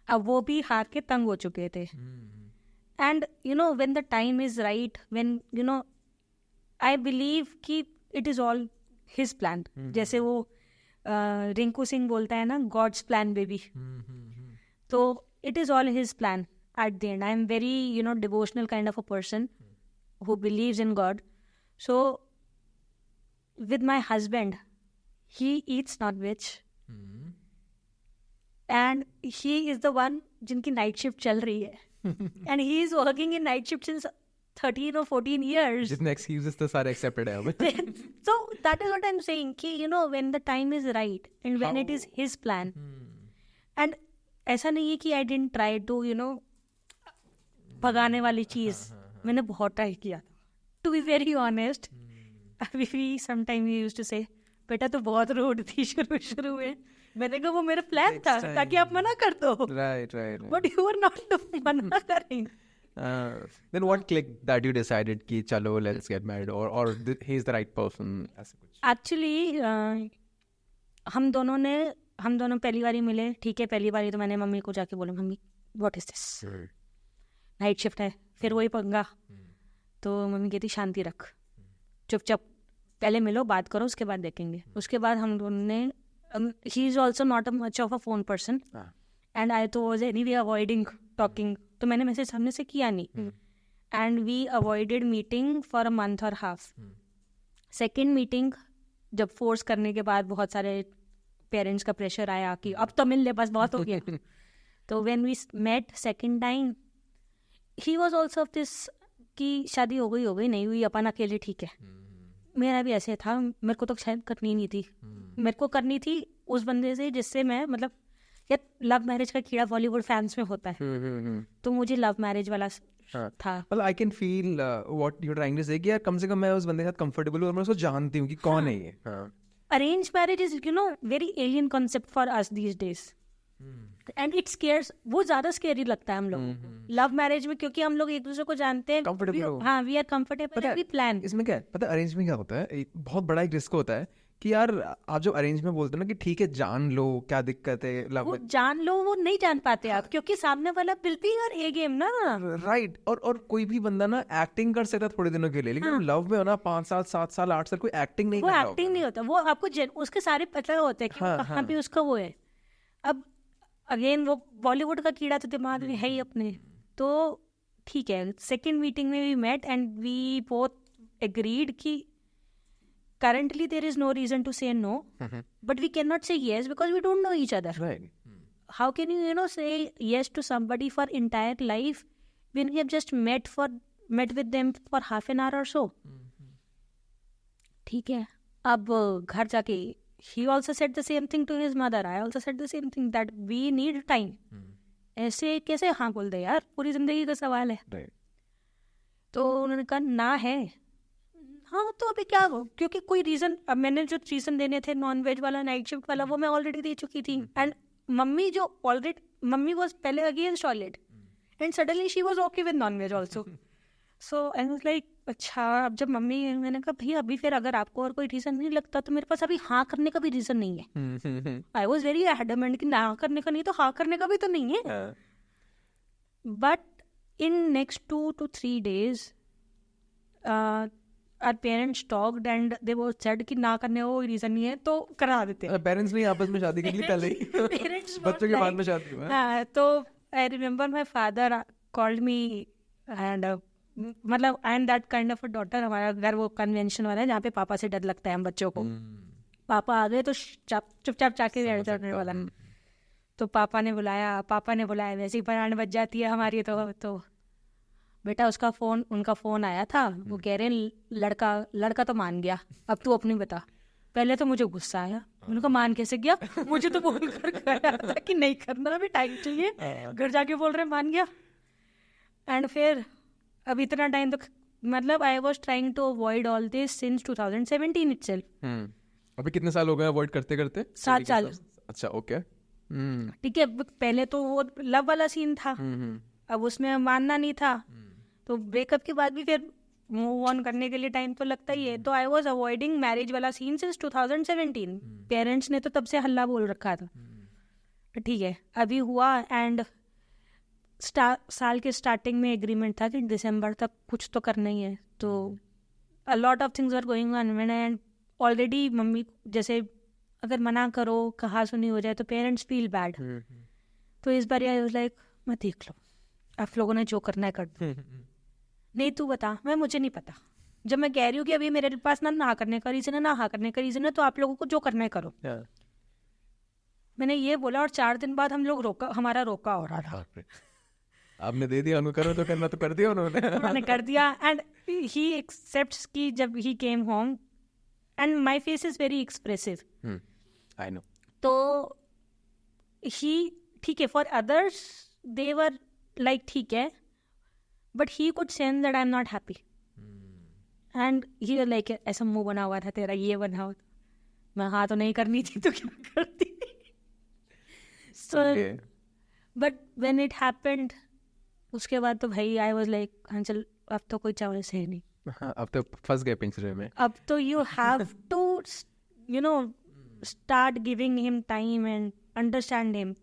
S1: अब वो भी हार के तंग हो चुके थे। And you know when the time is right, when you know I believe कि it is all his plan. जैसे वो रिंकू सिंह बोलता है ना, गॉड्स प्लान बेबी, तो it is all his plan at the end. I am very you know devotional kind of a person who believes in God. So with my husband, he eats non-veg, and he is the one जिनकी night shift चल रही है, and he is working in night shift since 13 or 14 years.
S2: जितने excuses तो सारे accepted है अब।
S1: So that is what I'm saying कि you know when the time is right and when it is his plan, and ऐसा नहीं है कि I didn't try to you know भगाने वाली चीज, मैंने बहुत ट्राई किया to be very honest. We sometimes used to say, बेटा तो बहुत रूड थी शुरू में, मैंने कहा वो मेरा प्लान था ताकि आप मना कर दो,
S2: right.
S1: But you were not मना करें।
S2: Then what clicked that you decided कि चलो let's get married, or he is the right person?
S1: Actually हम दोनों पहली बारी मिले, ठीक है। पहली बारी तो मैंने मम्मी को जाके बोला, mummy what is this, night shift है, फिर वही पंगा। तो मम्मी कहती शांति रख, चुपचाप पहले मिलो, बात करो, उसके बाद देखेंगे। उसके बाद हम दोनों ने, he is also not a much of a phone person and I तो was anyway avoiding talking, तो मैंने मैसेज सामने से किया नहीं, and we avoided meeting for a month और हाफ। सेकेंड मीटिंग जब फोर्स करने के बाद बहुत सारे पेरेंट्स का प्रेशर आया कि अब तो मिल ले, बस बहुत हो गया। तो when we met second time, he was also of this कि शादी हो गई नहीं हुई, अपन अकेले ठीक है। मेरा भी ऐसे था, मेरे को तो शायद करनी नहीं थी, मेरे को करनी थी उस बंदे से जिससे मैं, मतलब यार लव मैरिज का कीड़ा बॉलीवुड फैंस में होता है, तो मुझे लव मैरिज वाला था।
S2: मतलब I can feel what you are trying to say कि यार कम से कम मैं उस बंदे के साथ कंफर्टेबल हूं और मैं उसको जानती हूं कि कौन है ये।
S1: Arrange marriage is you know very alien concept for us these days. And it scares, वो ज्यादा स्केरी लगता है हम लोगों को लव मैरिज में, क्योंकि हम लोग एक दूसरे को जानते हैं,
S2: Comfortable हो।
S1: हाँ we are comfortable, we plan.
S2: इसमें क्या है पता है, अरेंज में क्या होता है, एक बहुत बड़ा एक रिस्क होता है कि यार आप जो अरेंज में बोलते हो ना कि ठीक है जान लो क्या दिक्कत है, लव
S1: वो जान लो, वो नहीं जान पाते आप, क्योंकि सामने वाला will be your A game ना।
S2: राइट। और कोई भी बंदा ना एक्टिंग कर सकता है थोड़े दिनों के लिए, लेकिन लव में हो ना 5 साल 7 साल 8 साल कोई एक्टिंग नहीं
S1: वो
S2: कर रहा
S1: एक्टिंग नहीं होता, वो आपको उसके सारे पता होते हैं कि कहाँ पे उसका वो है। अब अगेन वो बॉलीवुड का कीड़ा तो दिमाग में है ही अपने, तो ठीक है सेकेंड मीटिंग में we met and we both agreed कि currently there is no reason to say no, but we cannot say yes because we don't know each other.
S2: Right.
S1: How can you say yes to somebody for entire life when we have just met with them for half an hour or so? ठीक है, अब घर जाके he also said the same thing to his mother, I also said the same thing that we need time. ऐसे कैसे हाँ बोल दे यार, पूरी जिंदगी का सवाल है।
S2: Right.
S1: तो उन्होंने कहा ना है, हाँ तो अभी क्या हो, क्योंकि कोई रीजन, अब मैंने जो रीजन देने थे नॉन वेज वाला नाइट शिफ्ट वाला वो मैं ऑलरेडी दे चुकी थी, एंड मम्मी जो ऑलरेडी, मम्मी वाज पहले against solid and suddenly she was okay with non veg also, so I was like अच्छा। अब जब मम्मी, मैंने कहा भैया अभी फिर अगर आपको और कोई रीजन नहीं लगता तो मेरे पास अभी हाँ करने का भी रीजन नहीं है। आई वाज वेरी एडमेंट कि ना करने का नहीं तो हाँ करने का भी तो नहीं है। But in next 2 to 3 days our parents talked and they were said कि ना करने का कोई रीजन नहीं है तो करा देते हैं।
S2: पेरेंट्स नहीं आपस में शादी कर ली पहले ही बच्चों के बाद में शादी हुआ।
S1: हाँ, तो I remember my father called me and मतलब I am that kind of a daughter, हमारा घर वो कन्वेंशन वाला है जहाँ पे पापा से डर लगता है हम बच्चों को। पापा आ गए तो चुपचाप चाके बैठ जाने वाला। तो पापा ने बुलाया वैसे ही बनाने बच जाती है हमारी। तो बेटा उसका फ़ोन, उनका फ़ोन आया था, वो कह रहे हैं लड़का तो मान गया, अब तू अपनी बता। पहले तो मुझे गुस्सा आया, मैंने कहा मान कैसे गया, मुझे तो बोल कर गया था कि नहीं करना, अभी टाइम चाहिए, घर जाके बोल रहे मान गया। एंड फिर अब इतना टाइम तो मतलब I was trying to avoid all this since 2017 itself.
S2: अभी कितने साल हो गए अवॉइड करते करते?
S1: 7 साल।
S2: अच्छा ओके
S1: ठीक है, पहले तो वो लव वाला सीन था, अब उसमें मानना नहीं था, तो ब्रेकअप के बाद भी फिर मूव ऑन करने के लिए टाइम तो लगता ही है। तो आई वॉज अवॉइडिंग मैरिज वाला सीन सिंस 2017। पेरेंट्स ने तो तब से हल्ला बोल रखा था। ठीक है, अभी हुआ एंड साल के स्टार्टिंग में एग्रीमेंट था कि दिसंबर तक कुछ तो करना ही है। तो a lot of things are going on and already mummy जैसे अगर मना करो कहा सुनी हो जाए तो पेरेंट्स फील बैड। तो इस बार आई वाज लाइक मैं देख लो, आप लोगों ने जो करना है कर दो, नहीं तू बता, मुझे नहीं पता। जब मैं कह रही हूँ कि अभी मेरे पास ना करने का रीजन है ना हाँ करने का रीजन है, तो आप लोगों को जो करना है करो। मैंने ये बोला और 4 दिन बाद हम लोग हमारा रोका हो रहा था।
S2: आपने दे दिया, करो तो करना तो कर दिया उन्होंने
S1: कर दिया एंड ही एक्सेप्ट्स कि जब he came home and my face is very expressive,
S2: I know.
S1: तो ही ठीक है, for others they were like ठीक है, but he could sense that I am not happy and he was like ऐसा मुंह बना हुआ था तेरा, ये बना हुआ। मैं हाँ तो नहीं करनी थी तो क्या करती। So but when it happened उसके बाद तो भाई आई वाज लाइक हाँ चल अब तो कोई चांस है नहीं,
S2: अब तो फंस गए पिंजरे में।
S1: अब तो you have to you know start giving him time and understand him.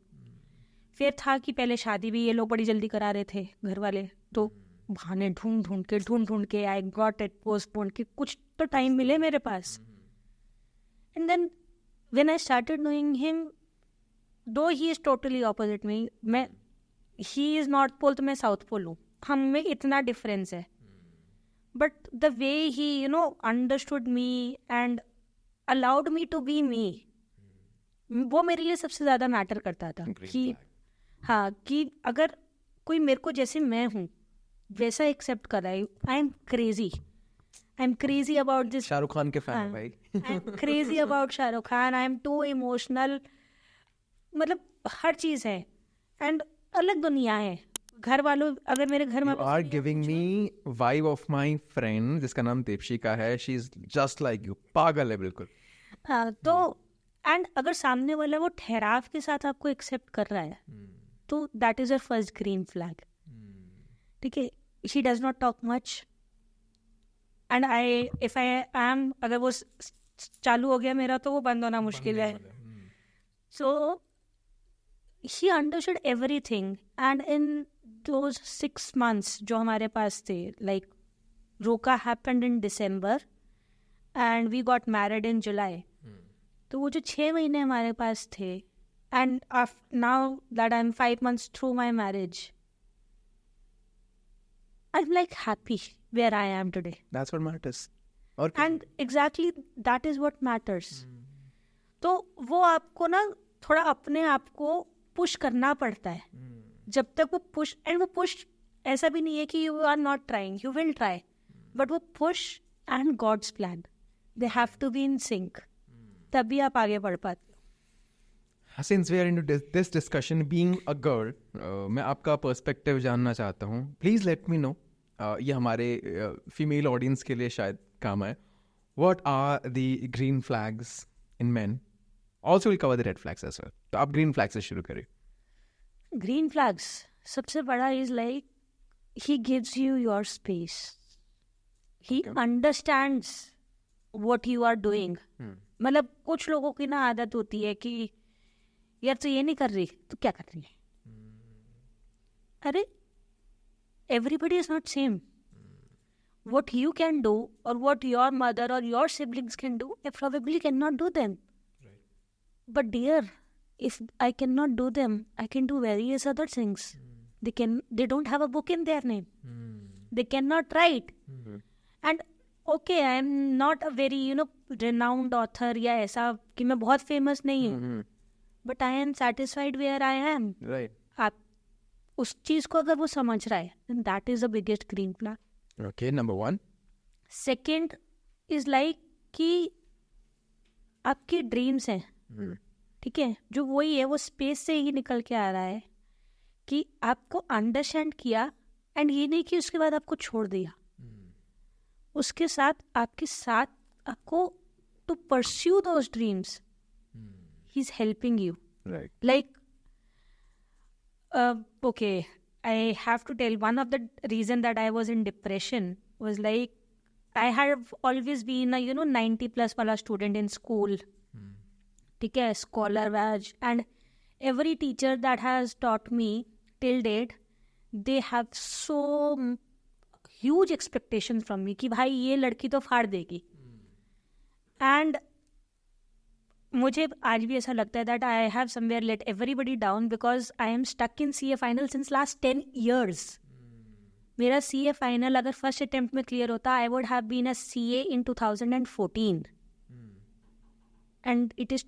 S1: फिर था कि पहले शादी भी ये लोग बड़ी जल्दी करा रहे थे घर वाले, तो बहाने ढूंढ के आई गॉट इट पोस्टपोन कि कुछ तो टाइम मिले मेरे पास। And then when I started knowing him, though he is totally opposite me, मैं ही इज नॉर्थ पोल तो मैं साउथ पोल हूँ, हम में इतना डिफरेंस है, but the way he you know understood me and allowed me to be me, वो मेरे लिए सबसे ज्यादा मैटर करता था। कि हाँ कि अगर कोई मेरे को जैसे मैं हूँ वैसा एक्सेप्ट कर रहा है, I am crazy about this.
S2: Shahrukh Khan के फैन भाई।
S1: I am crazy about Shahrukh Khan, I am too emotional, मतलब हर चीज़ है एंड अलग दुनिया है। घर वालों अगर मेरे घर में
S2: are giving me vibe of my friend जिसका नाम दीपशिका है, she is just like you, पागल है बिल्कुल।
S1: हाँ, तो एंड अगर सामने वाला वो ठहराव के साथ आपको एक्सेप्ट कर रहा है तो that is your first green flag. ठीक है, he does not talk much and if I M, अगर वो चालू हो गया मेरा तो वो बंद होना मुश्किल है. So he understood everything and in those 6 months जो हमारे पास थे, like roka happened in December and we got married in July. तो वो जो 6 महीने हमारे पास थे, and now that I am 5 months through my marriage, I am like happy where I am today.
S2: That's what matters.
S1: And exactly that is what matters. तो वो आपको ना थोड़ा अपने आप को पुश करना पड़ता है. जब तक वो पुश, एंड वो पुश ऐसा भी नहीं है कि you are not trying, you will try, but वो push and God's plan, they have to be in sync, तभी आप आगे बढ़ पाते हो.
S2: Since we are into this discussion, being a girl, मैं आपका पर्सपेक्टिव जानना चाहता हूँ. प्लीज़ लेट मी नो, ये हमारे फीमेल ऑडियंस के लिए शायद काम आए. What are the green flags in men? Also we'll cover the red flags as well. तो आप green flags से शुरू करिए.
S1: ग्रीन फ्लैग्स सबसे बड़ा is like he gives you your space, he understands what you are doing. मतलब कुछ लोगों की ना आदत होती है कि यार तो ये नहीं कर रही तो क्या कर रही है. अरे everybody is not same. what you can do or what your mother or your siblings can do, I probably cannot do them. Right. But dear, if I cannot do them, I can do various other things. They don't have a book in their name. They cannot write. And okay, I am not a very renowned author या ऐसा कि मैं बहुत famous नहीं हूँ, but I am satisfied where I am.
S2: Right.
S1: आप उस चीज को अगर वो समझ रहा है, then that is the biggest green flag.
S2: Okay, number 1.
S1: Second is like कि आपकी ड्रीम्स हैं, ठीक है, जो वही है, वो स्पेस से ही निकल के आ रहा है कि आपको अंडरस्टैंड किया, एंड ये नहीं कि उसके बाद आपको छोड़ दिया. उसके साथ आपके साथ आपको to pursue those dreams, he is helping you. Like okay, I have to tell, one of the reason that I was in depression was like I have always been a 90 plus wala student in school. ठीक है, scholar badge, and every teacher that has taught me till date, they have so huge expectations from me कि भाई ये लड़की तो फाड़ देगी. And मुझे आज भी ऐसा लगता है that I have somewhere let everybody down because I am stuck in CA final since last 10 years. मेरा CA final अगर फर्स्ट अटेम्प्ट में क्लियर होता, I would have been a CA in 2014. And it is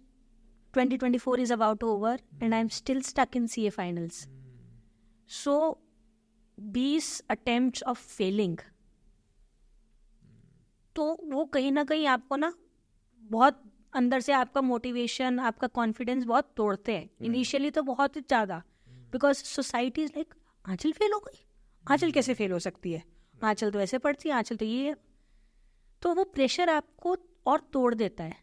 S1: 2024 is about over and I am still stuck in CA finals. So 20 attempts of failing. तो वो कहीं ना कहीं आपको ना बहुत अंदर से आपका मोटिवेशन, आपका कॉन्फिडेंस बहुत तोड़ते हैं. इनिशियली तो बहुत ज़्यादा, because society is like Aanchal fail हो गई, आंचल कैसे फेल हो सकती है, आंचल तो ऐसे पढ़ती है, आंचल तो ये है. तो वो प्रेशर आपको और तोड़ देता है.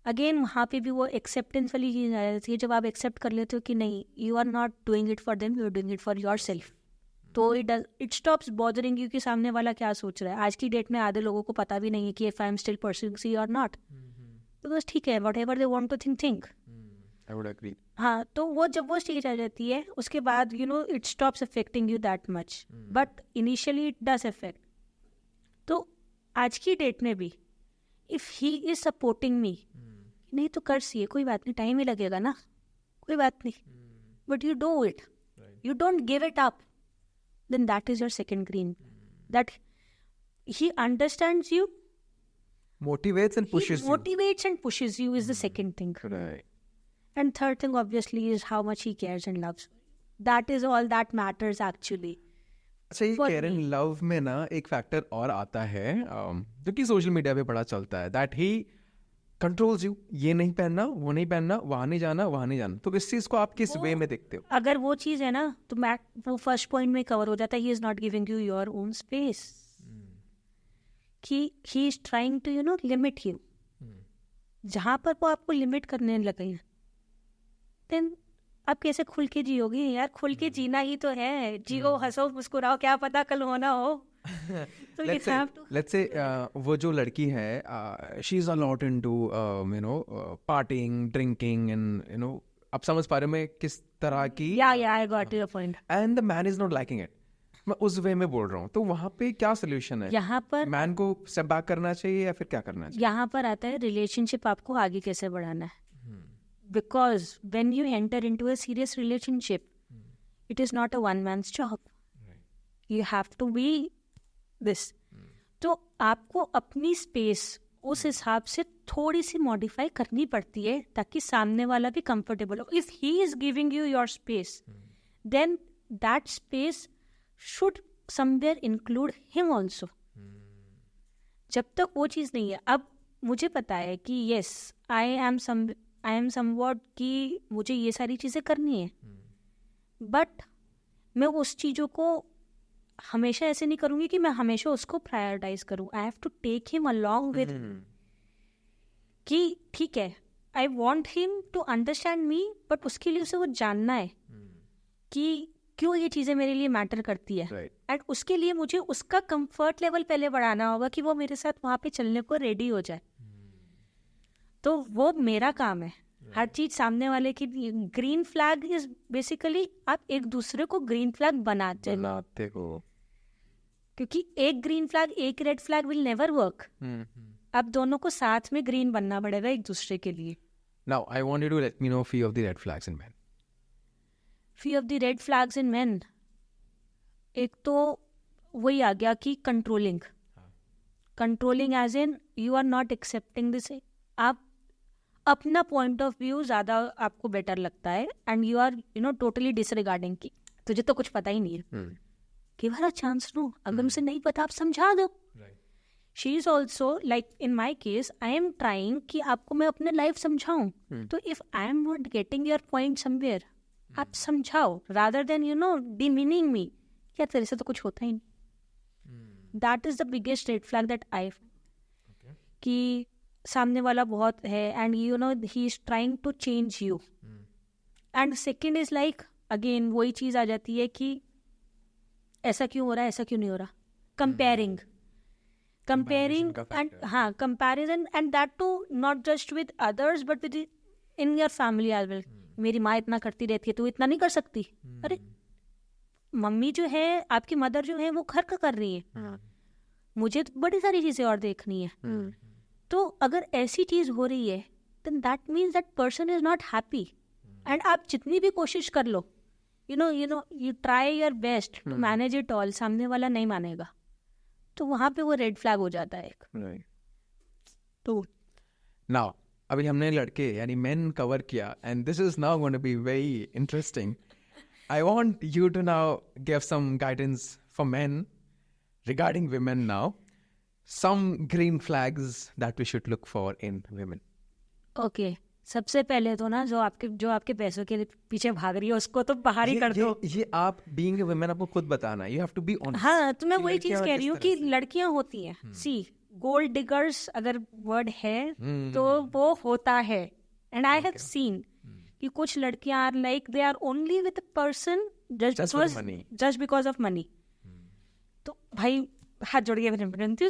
S1: अगेन वहाँ पे भी वो एक्सेप्टेंस वाली चीज़ आ जाती है, जब आप एक्सेप्ट कर लेते हो कि नहीं, you are not doing it for them, you are doing it for yourself. तो इट स्टॉप्स बॉदरिंग यू कि सामने वाला क्या सोच रहा है. आज की डेट में आधे लोगों को पता भी नहीं है कि if I am still pursuing C और नॉट. बिकॉज ठीक है, whatever they want to think.
S2: I would agree.
S1: हाँ, तो वो जब वो स्टेज आ जाती है, उसके बाद it stops affecting you that much, but initially it does affect. तो आज की डेट में भी if he is supporting me, नहीं तो कर सी, कोई बात नहीं, टाइम ही लगेगा ना, कोई बात नहीं, but you do it, you don't give it up, then that is your second green. That he understands you,
S2: motivates and pushes
S1: you is the second thing.
S2: Right.
S1: And third thing obviously is how much he cares and loves. That is all that matters actually.
S2: अच्छा, ये care and love में ना एक factor और आता है जो कि सोशल मीडिया पे बड़ा चलता है, दैट ही कंट्रोल्स यू. ये नहीं पहनना, वो नहीं पहनना, वहाँ नहीं जाना, वहाँ नहीं जाना. तो इस चीज को आप किस वे में देखते हो?
S1: अगर वो चीज है ना, तो वो फर्स्ट पॉइंट में कवर हो जाता है. He is not giving you your own space. He is trying to limit you. जहाँ पर वो आपको लिमिट करने लगे हैं, देन आप कैसे खुल के जियोगे यार? खुल के जीना ही तो है, जियो, हंसो, मुस्कुराओ, क्या पता कल होना हो। तो
S2: let's say, let's say वो जो लड़की है, she is a lot into partying, drinking and आप समझ पा रहे हो मैं किस तरह की,
S1: yeah, I got your point.
S2: and the man is not liking it. मैं उस वे में बोल रहा हूँ, तो वहाँ पे क्या सोल्यूशन है?
S1: यहाँ पर
S2: मैन को स्टेप बैक करना चाहिए या फिर क्या करना चाहिए?
S1: यहाँ पर आता है रिलेशनशिप आपको आगे कैसे बढ़ाना है. Because when you enter into a serious relationship, it is not a one man's job. You have to be this. तो आपको अपनी स्पेस उस हिसाब से थोड़ी सी मॉडिफाई करनी पड़ती है ताकि सामने वाला भी कंफर्टेबल हो. If he is giving you your space, then that space should somewhere include him also. जब तक वो चीज़ नहीं है, अब मुझे पता है कि यस आई एम समवॉट कि मुझे ये सारी चीज़ें करनी है, बट मैं उस चीज़ों को हमेशा ऐसे नहीं करूँगी कि मैं हमेशा उसको प्रायोरिटाइज करूँ. I have to take him along with कि ठीक है, I want him to understand me, but उसके लिए उसे वो जानना है कि क्यों ये चीज़ें मेरे लिए मैटर करती है. एंड उसके लिए मुझे उसका कंफर्ट लेवल पहले बढ़ाना होगा कि वो मेरे साथ वहाँ पे चलने को रेडी हो जाए. तो वो मेरा काम है. हर चीज सामने वाले की. ग्रीन फ्लैग इज बेसिकली आप एक दूसरे को ग्रीन फ्लैग बनाते हो, क्योंकि एक ग्रीन फ्लैग एक red flag will never work. अब दोनों को साथ में ग्रीन बनना पड़ेगा एक दूसरे के लिए.
S2: Now I want you to let me know few of the red flags in men.
S1: few of the red flags in men. एक तो वही आ गया कि controlling as in you are not accepting this. आप अपना पॉइंट ऑफ व्यू ज़्यादा आपको बेटर लगता है and you are totally disregarding की तुझे तो कुछ पता ही नहीं है. Give her a chance. No, अगर उसे नहीं पता आप समझा दो. She is also like in my case, I am trying कि आपको मैं अपने लाइफ समझाऊं. तो if I am not getting your point somewhere, आप समझाओ रादर देन डिमीनिंग मी. क्या तेरे से तो कुछ होता ही नहीं. That is the biggest red flag that I कि सामने वाला बहुत है and he is trying to change you. And second is like again वही चीज आ जाती है कि ऐसा क्यों हो रहा है, ऐसा क्यों नहीं हो रहा. कंपेयरिंग एंड हाँ, comparison and that too not just with others but within your family as well. मेरी माँ इतना करती रहती है, तू इतना नहीं कर सकती. अरे मम्मी जो है, आपकी मदर जो है, वो घर का कर रही है, मुझे तो बड़ी सारी चीजें और देखनी है. तो अगर ऐसी चीज हो रही है then that means that person is not happy. And आप जितनी भी कोशिश कर लो, you try your best to manage it all, सामने वाला नहीं मानेगा, तो वहां पे वो रेड फ्लैग हो जाता है एक. तो
S2: नाउ अभी हमने लड़के यानी मेन कवर किया and this is now going to be very interesting. I want you to now give some guidance for men regarding women now. Some green flags that we should look for in women.
S1: Okay. सबसे पहले तो ना जो आपके पैसों के पीछे भाग रही है उसको तो बाहर ही कर दो.
S2: ये आप being a woman आपको खुद बताना है. You have to be honest.
S1: हाँ, तो मैं वही चीज कह रही हूँ कि लड़कियां होती हैं. सी गोल्ड डिगर्स अगर वर्ड है तो वो होता है. एंड आई हैव सीन कि कुछ लड़कियां are like they are only with a person just because of money. तो भाई हाथ जोड़ के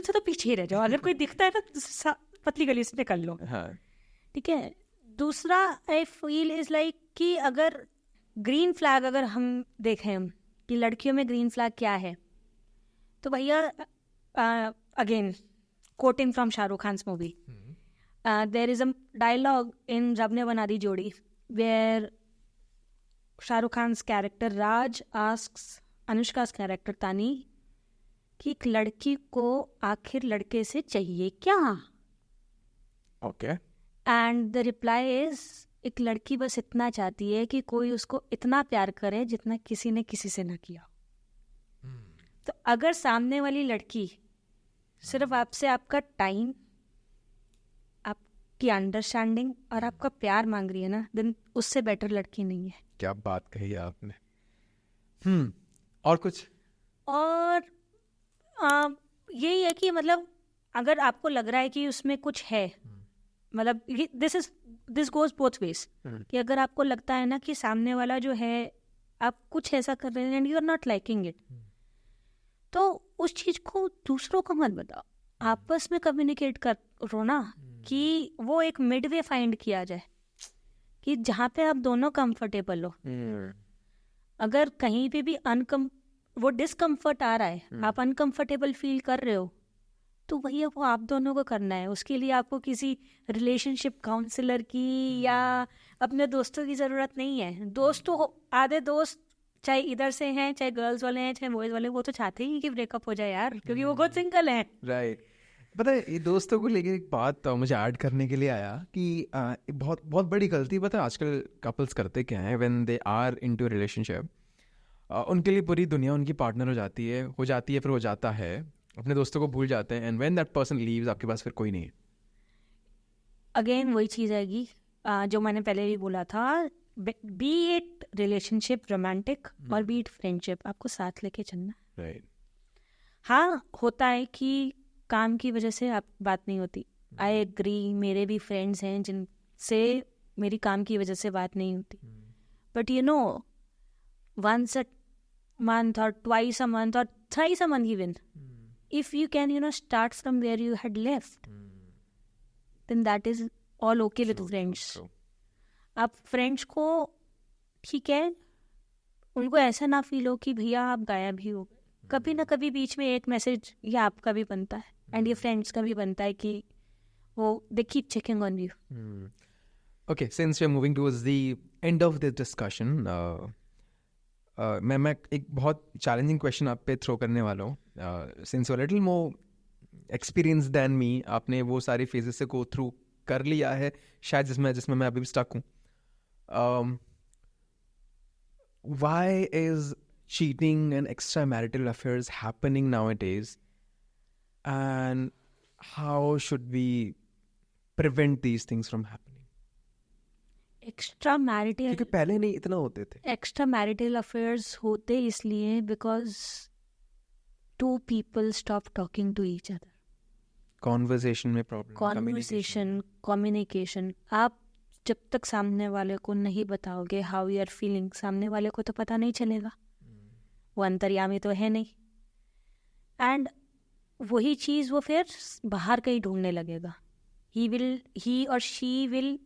S1: तो पीछे ही रह जाओ. अगर कोई दिखता है ना पतली गली से निकल लो. ठीक है. दूसरा आई फील इज लाइक कि अगर ग्रीन फ्लैग अगर हम देखें कि लड़कियों में ग्रीन फ्लैग क्या है, तो भैया again quoting from Shahrukh Khan's movie, there is a dialogue in Rab Ne Bana Di Jodi where Shahrukh Khan's character Raj asks Anushka's character Taani कि एक लड़की को आखिर लड़के से चाहिए क्या.
S2: Okay.
S1: And the reply is एक लड़की बस इतना चाहती है कि कोई उसको इतना प्यार करे जितना किसी ने किसी से ना किया. तो अगर सामने वाली लड़की सिर्फ आपसे आपका टाइम, आपकी अंडरस्टैंडिंग और आपका प्यार मांग रही है ना, देन उससे बेटर लड़की नहीं है.
S2: क्या बात कही आपने. और कुछ?
S1: और यही है कि मतलब अगर आपको लग रहा है कि उसमें कुछ है मतलब दिस गोज बोथ वेज कि अगर आपको लगता है ना कि सामने वाला जो है आप कुछ ऐसा कर रहे हैं and you are not liking it, तो उस चीज को दूसरों को मत बताओ, आपस में कम्युनिकेट करो ना कि वो एक मिडवे फाइंड किया जाए कि जहाँ पे आप दोनों कंफर्टेबल हो। अगर कहीं पे भी वो डिस्कम्फर्ट आ रहा है, आप अनकंफर्टेबल फील कर रहे हो, तो वही वो आप दोनों को करना है। उसके लिए आपको किसी रिलेशनशिप काउंसलर की या अपने दोस्तों की ज़रूरत नहीं है। दोस्त तो आधे दोस्त चाहे इधर से हैं, चाहे गर्ल्स वाले हैं, चाहे बॉयज़ वाले, वो तो चाहते ही कि ब्रेकअप हो जाए यार, क्योंकि वो खुद सिंगल हैं।
S2: राइट। पता है ये दोस्तों को लेके एक बात मुझे ऐड करने के लिए आया कि बहुत बहुत बड़ी गलती पता है आजकल कपल्स करते क्या है, when they are into relationship उनके लिए पूरी दुनिया उनकी पार्टनर हो जाती है फिर हो जाता है, अपने दोस्तों को भूल जाते हैं, and when that person leaves आपके पास फिर कोई नहीं है।
S1: अगेन वही चीज़ आएगी जो मैंने पहले भी बोला था, बी इट रिलेशनशिप रोमांटिक और बी इट फ्रेंडशिप, आपको साथ लेके चलना।
S2: राइट।
S1: हाँ, होता है कि काम की वजह से आप बात नहीं होती, आई एग्री, मेरे भी फ्रेंड्स हैं जिनसे मेरी काम की वजह से बात नहीं होती, but you know once a month or twice a month or thrice a month even, if you can start from where you had left, then that is all okay with friends. आप friends को ठीक है, उनको ऐसा ना feel हो कि भैया आप गायब ही हो, कभी ना कभी बीच में एक मैसेज ये आपका भी बनता है एंड ये फ्रेंड्स का भी बनता है कि वो they keep checking on you.
S2: Okay, since we are moving towards the end of this discussion, मैं एक बहुत चैलेंजिंग क्वेश्चन आप पे थ्रो करने वाला हूँ। Since you are little more experience than me, आपने वो सारी फेजेस से गो थ्रू कर लिया है शायद जिसमें मैं अभी भी स्टक हूँ। Why is cheating and extramarital affairs happening nowadays, and how should we prevent these things from happening?
S1: Extra marital,
S2: क्योंकि पहले नहीं इतना होते थे।
S1: एक्स्ट्रा मैरिटल अफेयर्स होते इसलिए because two people stop talking to each other,
S2: conversation में problem,
S1: conversation, communication. आप जब तक सामने वाले को नहीं बताओगे हाउ यू आर फीलिंग, सामने वाले को तो पता नहीं चलेगा, वो अंतर्यामी तो है नहीं, एंड वही चीज़ वो फिर बाहर कहीं ढूंढने लगेगा। ही और she will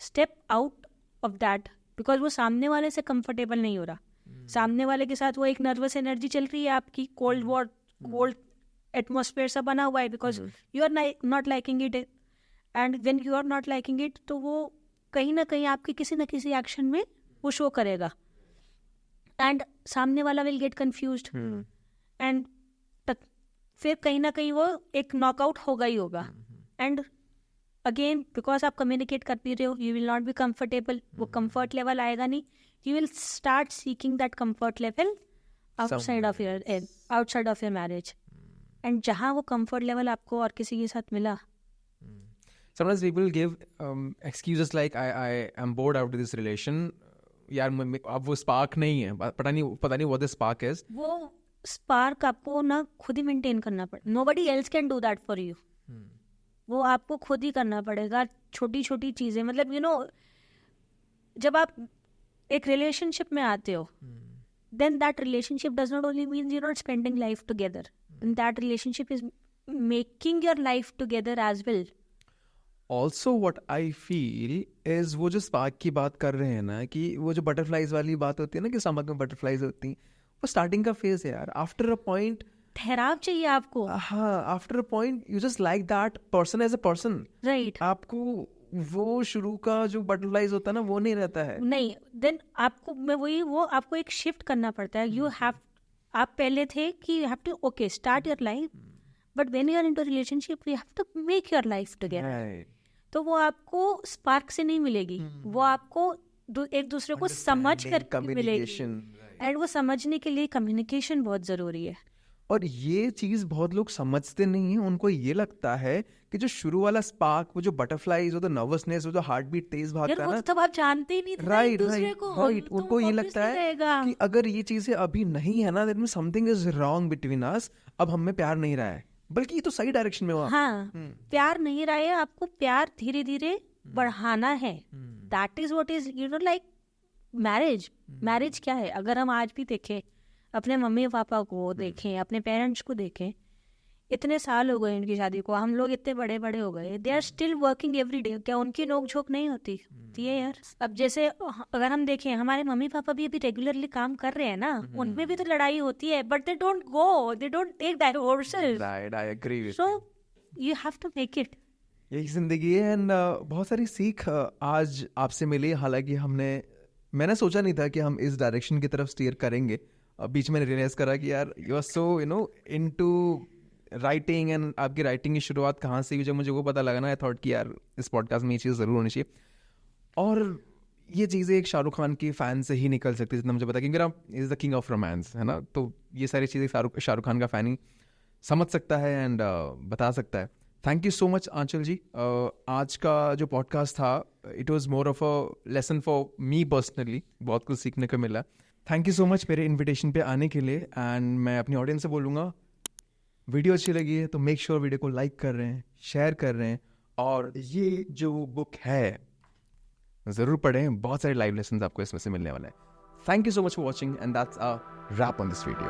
S1: step out of that because वो सामने वाले से कंफर्टेबल नहीं हो रहा, सामने वाले के साथ वो एक नर्वस एनर्जी चल रही है आपकी, कोल्ड एटमोसफेयर सा बना हुआ है because you are not liking it, and when you are not liking it तो वो कहीं ना कहीं आपके किसी न किसी एक्शन में वो शो करेगा, एंड सामने वाला विल गेट कंफ्यूज्ड, एंड फिर कहीं ना कहीं वो एक नॉकआउट होगा ही होगा, एंड अगेन बिकॉज आप कम्युनिकेट कर भी रहे हो, you will not be comfortable, वो कंफर्ट लेवल आएगा नहीं, you will start seeking that comfort level outside of your marriage, and जहाँ वो कंफर्ट लेवल आपको और किसी के साथ मिला।
S2: Sometimes people give excuses like I am bored out of this relation. यार अब वो स्पार्क नहीं है, पता नहीं what the spark is.
S1: वो स्पार्क आपको ना खुद ही मेंटेन करना पड़ेगा, nobody else can do that for you. वो आपको खुद ही करना पड़ेगा, छोटी छोटी चीजें, मतलब यू नो जब आप एक रिलेशनशिप में आते हो then that relationship does not only mean you're not spending life together, and that relationship is making your life together as well.
S2: Also what I feel is वो जो स्पार्क की बात कर रहे हैं ना, कि वो जो बटरफ्लाइज वाली बात होती है ना कि स्टमक में बटरफ्लाइज होती हैं, वो स्टार्टिंग का फेज है यार, आफ्टर अ पॉइंट
S1: ठहराव चाहिए आपको।
S2: हाँ, after a point you just like that person as a person,
S1: right.
S2: आपको वो शुरू का जो बटरफ्लाइज होता है ना वो नहीं रहता है,
S1: नहीं, देन आपको वो आपको एक शिफ्ट करना पड़ता है, आप पहले थे कि you have to okay start your life, but when you are into relationship you have to make your life together, तो वो आपको स्पार्क से नहीं मिलेगी, वो आपको एक दूसरे को समझ कर मिलेगी, एंड वो समझने के लिए कम्युनिकेशन बहुत जरूरी है।
S2: और ये चीज बहुत लोग समझते नहीं है, उनको ये लगता है कि जो शुरू वाला स्पार्क, वो जो बटरफ्लाईज, वो जो नर्वसनेस, वो जो हार्ट बीट तेज भागता है ना,
S1: तब आप जानते ही नहीं थे
S2: राइट,
S1: तो
S2: उनको ये लगता है कि अगर ये चीजें अभी नहीं है ना, that means something is wrong between us, अब हम में प्यार नहीं रहा है, बल्कि ये तो सही डायरेक्शन में हुआ।
S1: हाँ, प्यार नहीं रहा है, आपको प्यार धीरे धीरे बढ़ाना है। That is what is like marriage. Marriage क्या है? अगर हम आज भी देखें, अपने मम्मी पापा को देखें, अपने पेरेंट्स को देखें, इतने साल हो गए उनकी शादी को, हम लोग इतने बड़े बड़े हो गए, they are still working every day. क्या उनकी नोक झोंक नहीं होती? है यार। अब जैसे अगर हम देखें, हमारे मम्मी पापा भी अभी रेगुलरली काम कर रहे हैं ना, उनमें भी तो लड़ाई होती है, but they don't go, they don't take divorces.
S2: Right, I agree with.
S1: So you have to make it.
S2: यही जिंदगी है। एंड बहुत सारी सीख आज आपसे मिली। हालांकि मैंने सोचा नहीं था कि हम इस डायरेक्शन की तरफ स्टीयर करेंगे। बीच में रियलाइज करा कि यार you are so into writing, and आपकी राइटिंग की शुरुआत कहाँ से हुई, जब मुझे वो पता लगा ना, आई थॉट कि यार इस पॉडकास्ट में ये चीज़ ज़रूर होनी चाहिए। और ये चीज़ें एक शाहरुख खान की फ़ैन से ही निकल सकती है, जितना मुझे पता, क्योंकि ना is the king of romance, है ना। तो ये सारी चीज़ें शाहरुख खान का फ़ैन ही समझ सकता है एंड बता सकता है। थैंक यू सो मच आंचल जी। आज का जो पॉडकास्ट था, it was more of a lesson for me personally. बहुत कुछ सीखने को मिला। थैंक यू सो मच मेरे इन्विटेशन पे आने के लिए। एंड मैं अपनी ऑडियंस से बोलूँगा, वीडियो अच्छी लगी है तो मेक श्योर वीडियो को लाइक कर रहे हैं, शेयर कर रहे हैं, और ये जो बुक है ज़रूर पढ़ें। बहुत सारे लाइव लेसन आपको इसमें से मिलने वाला है। Thank you so much for watching, and that's a wrap on this video.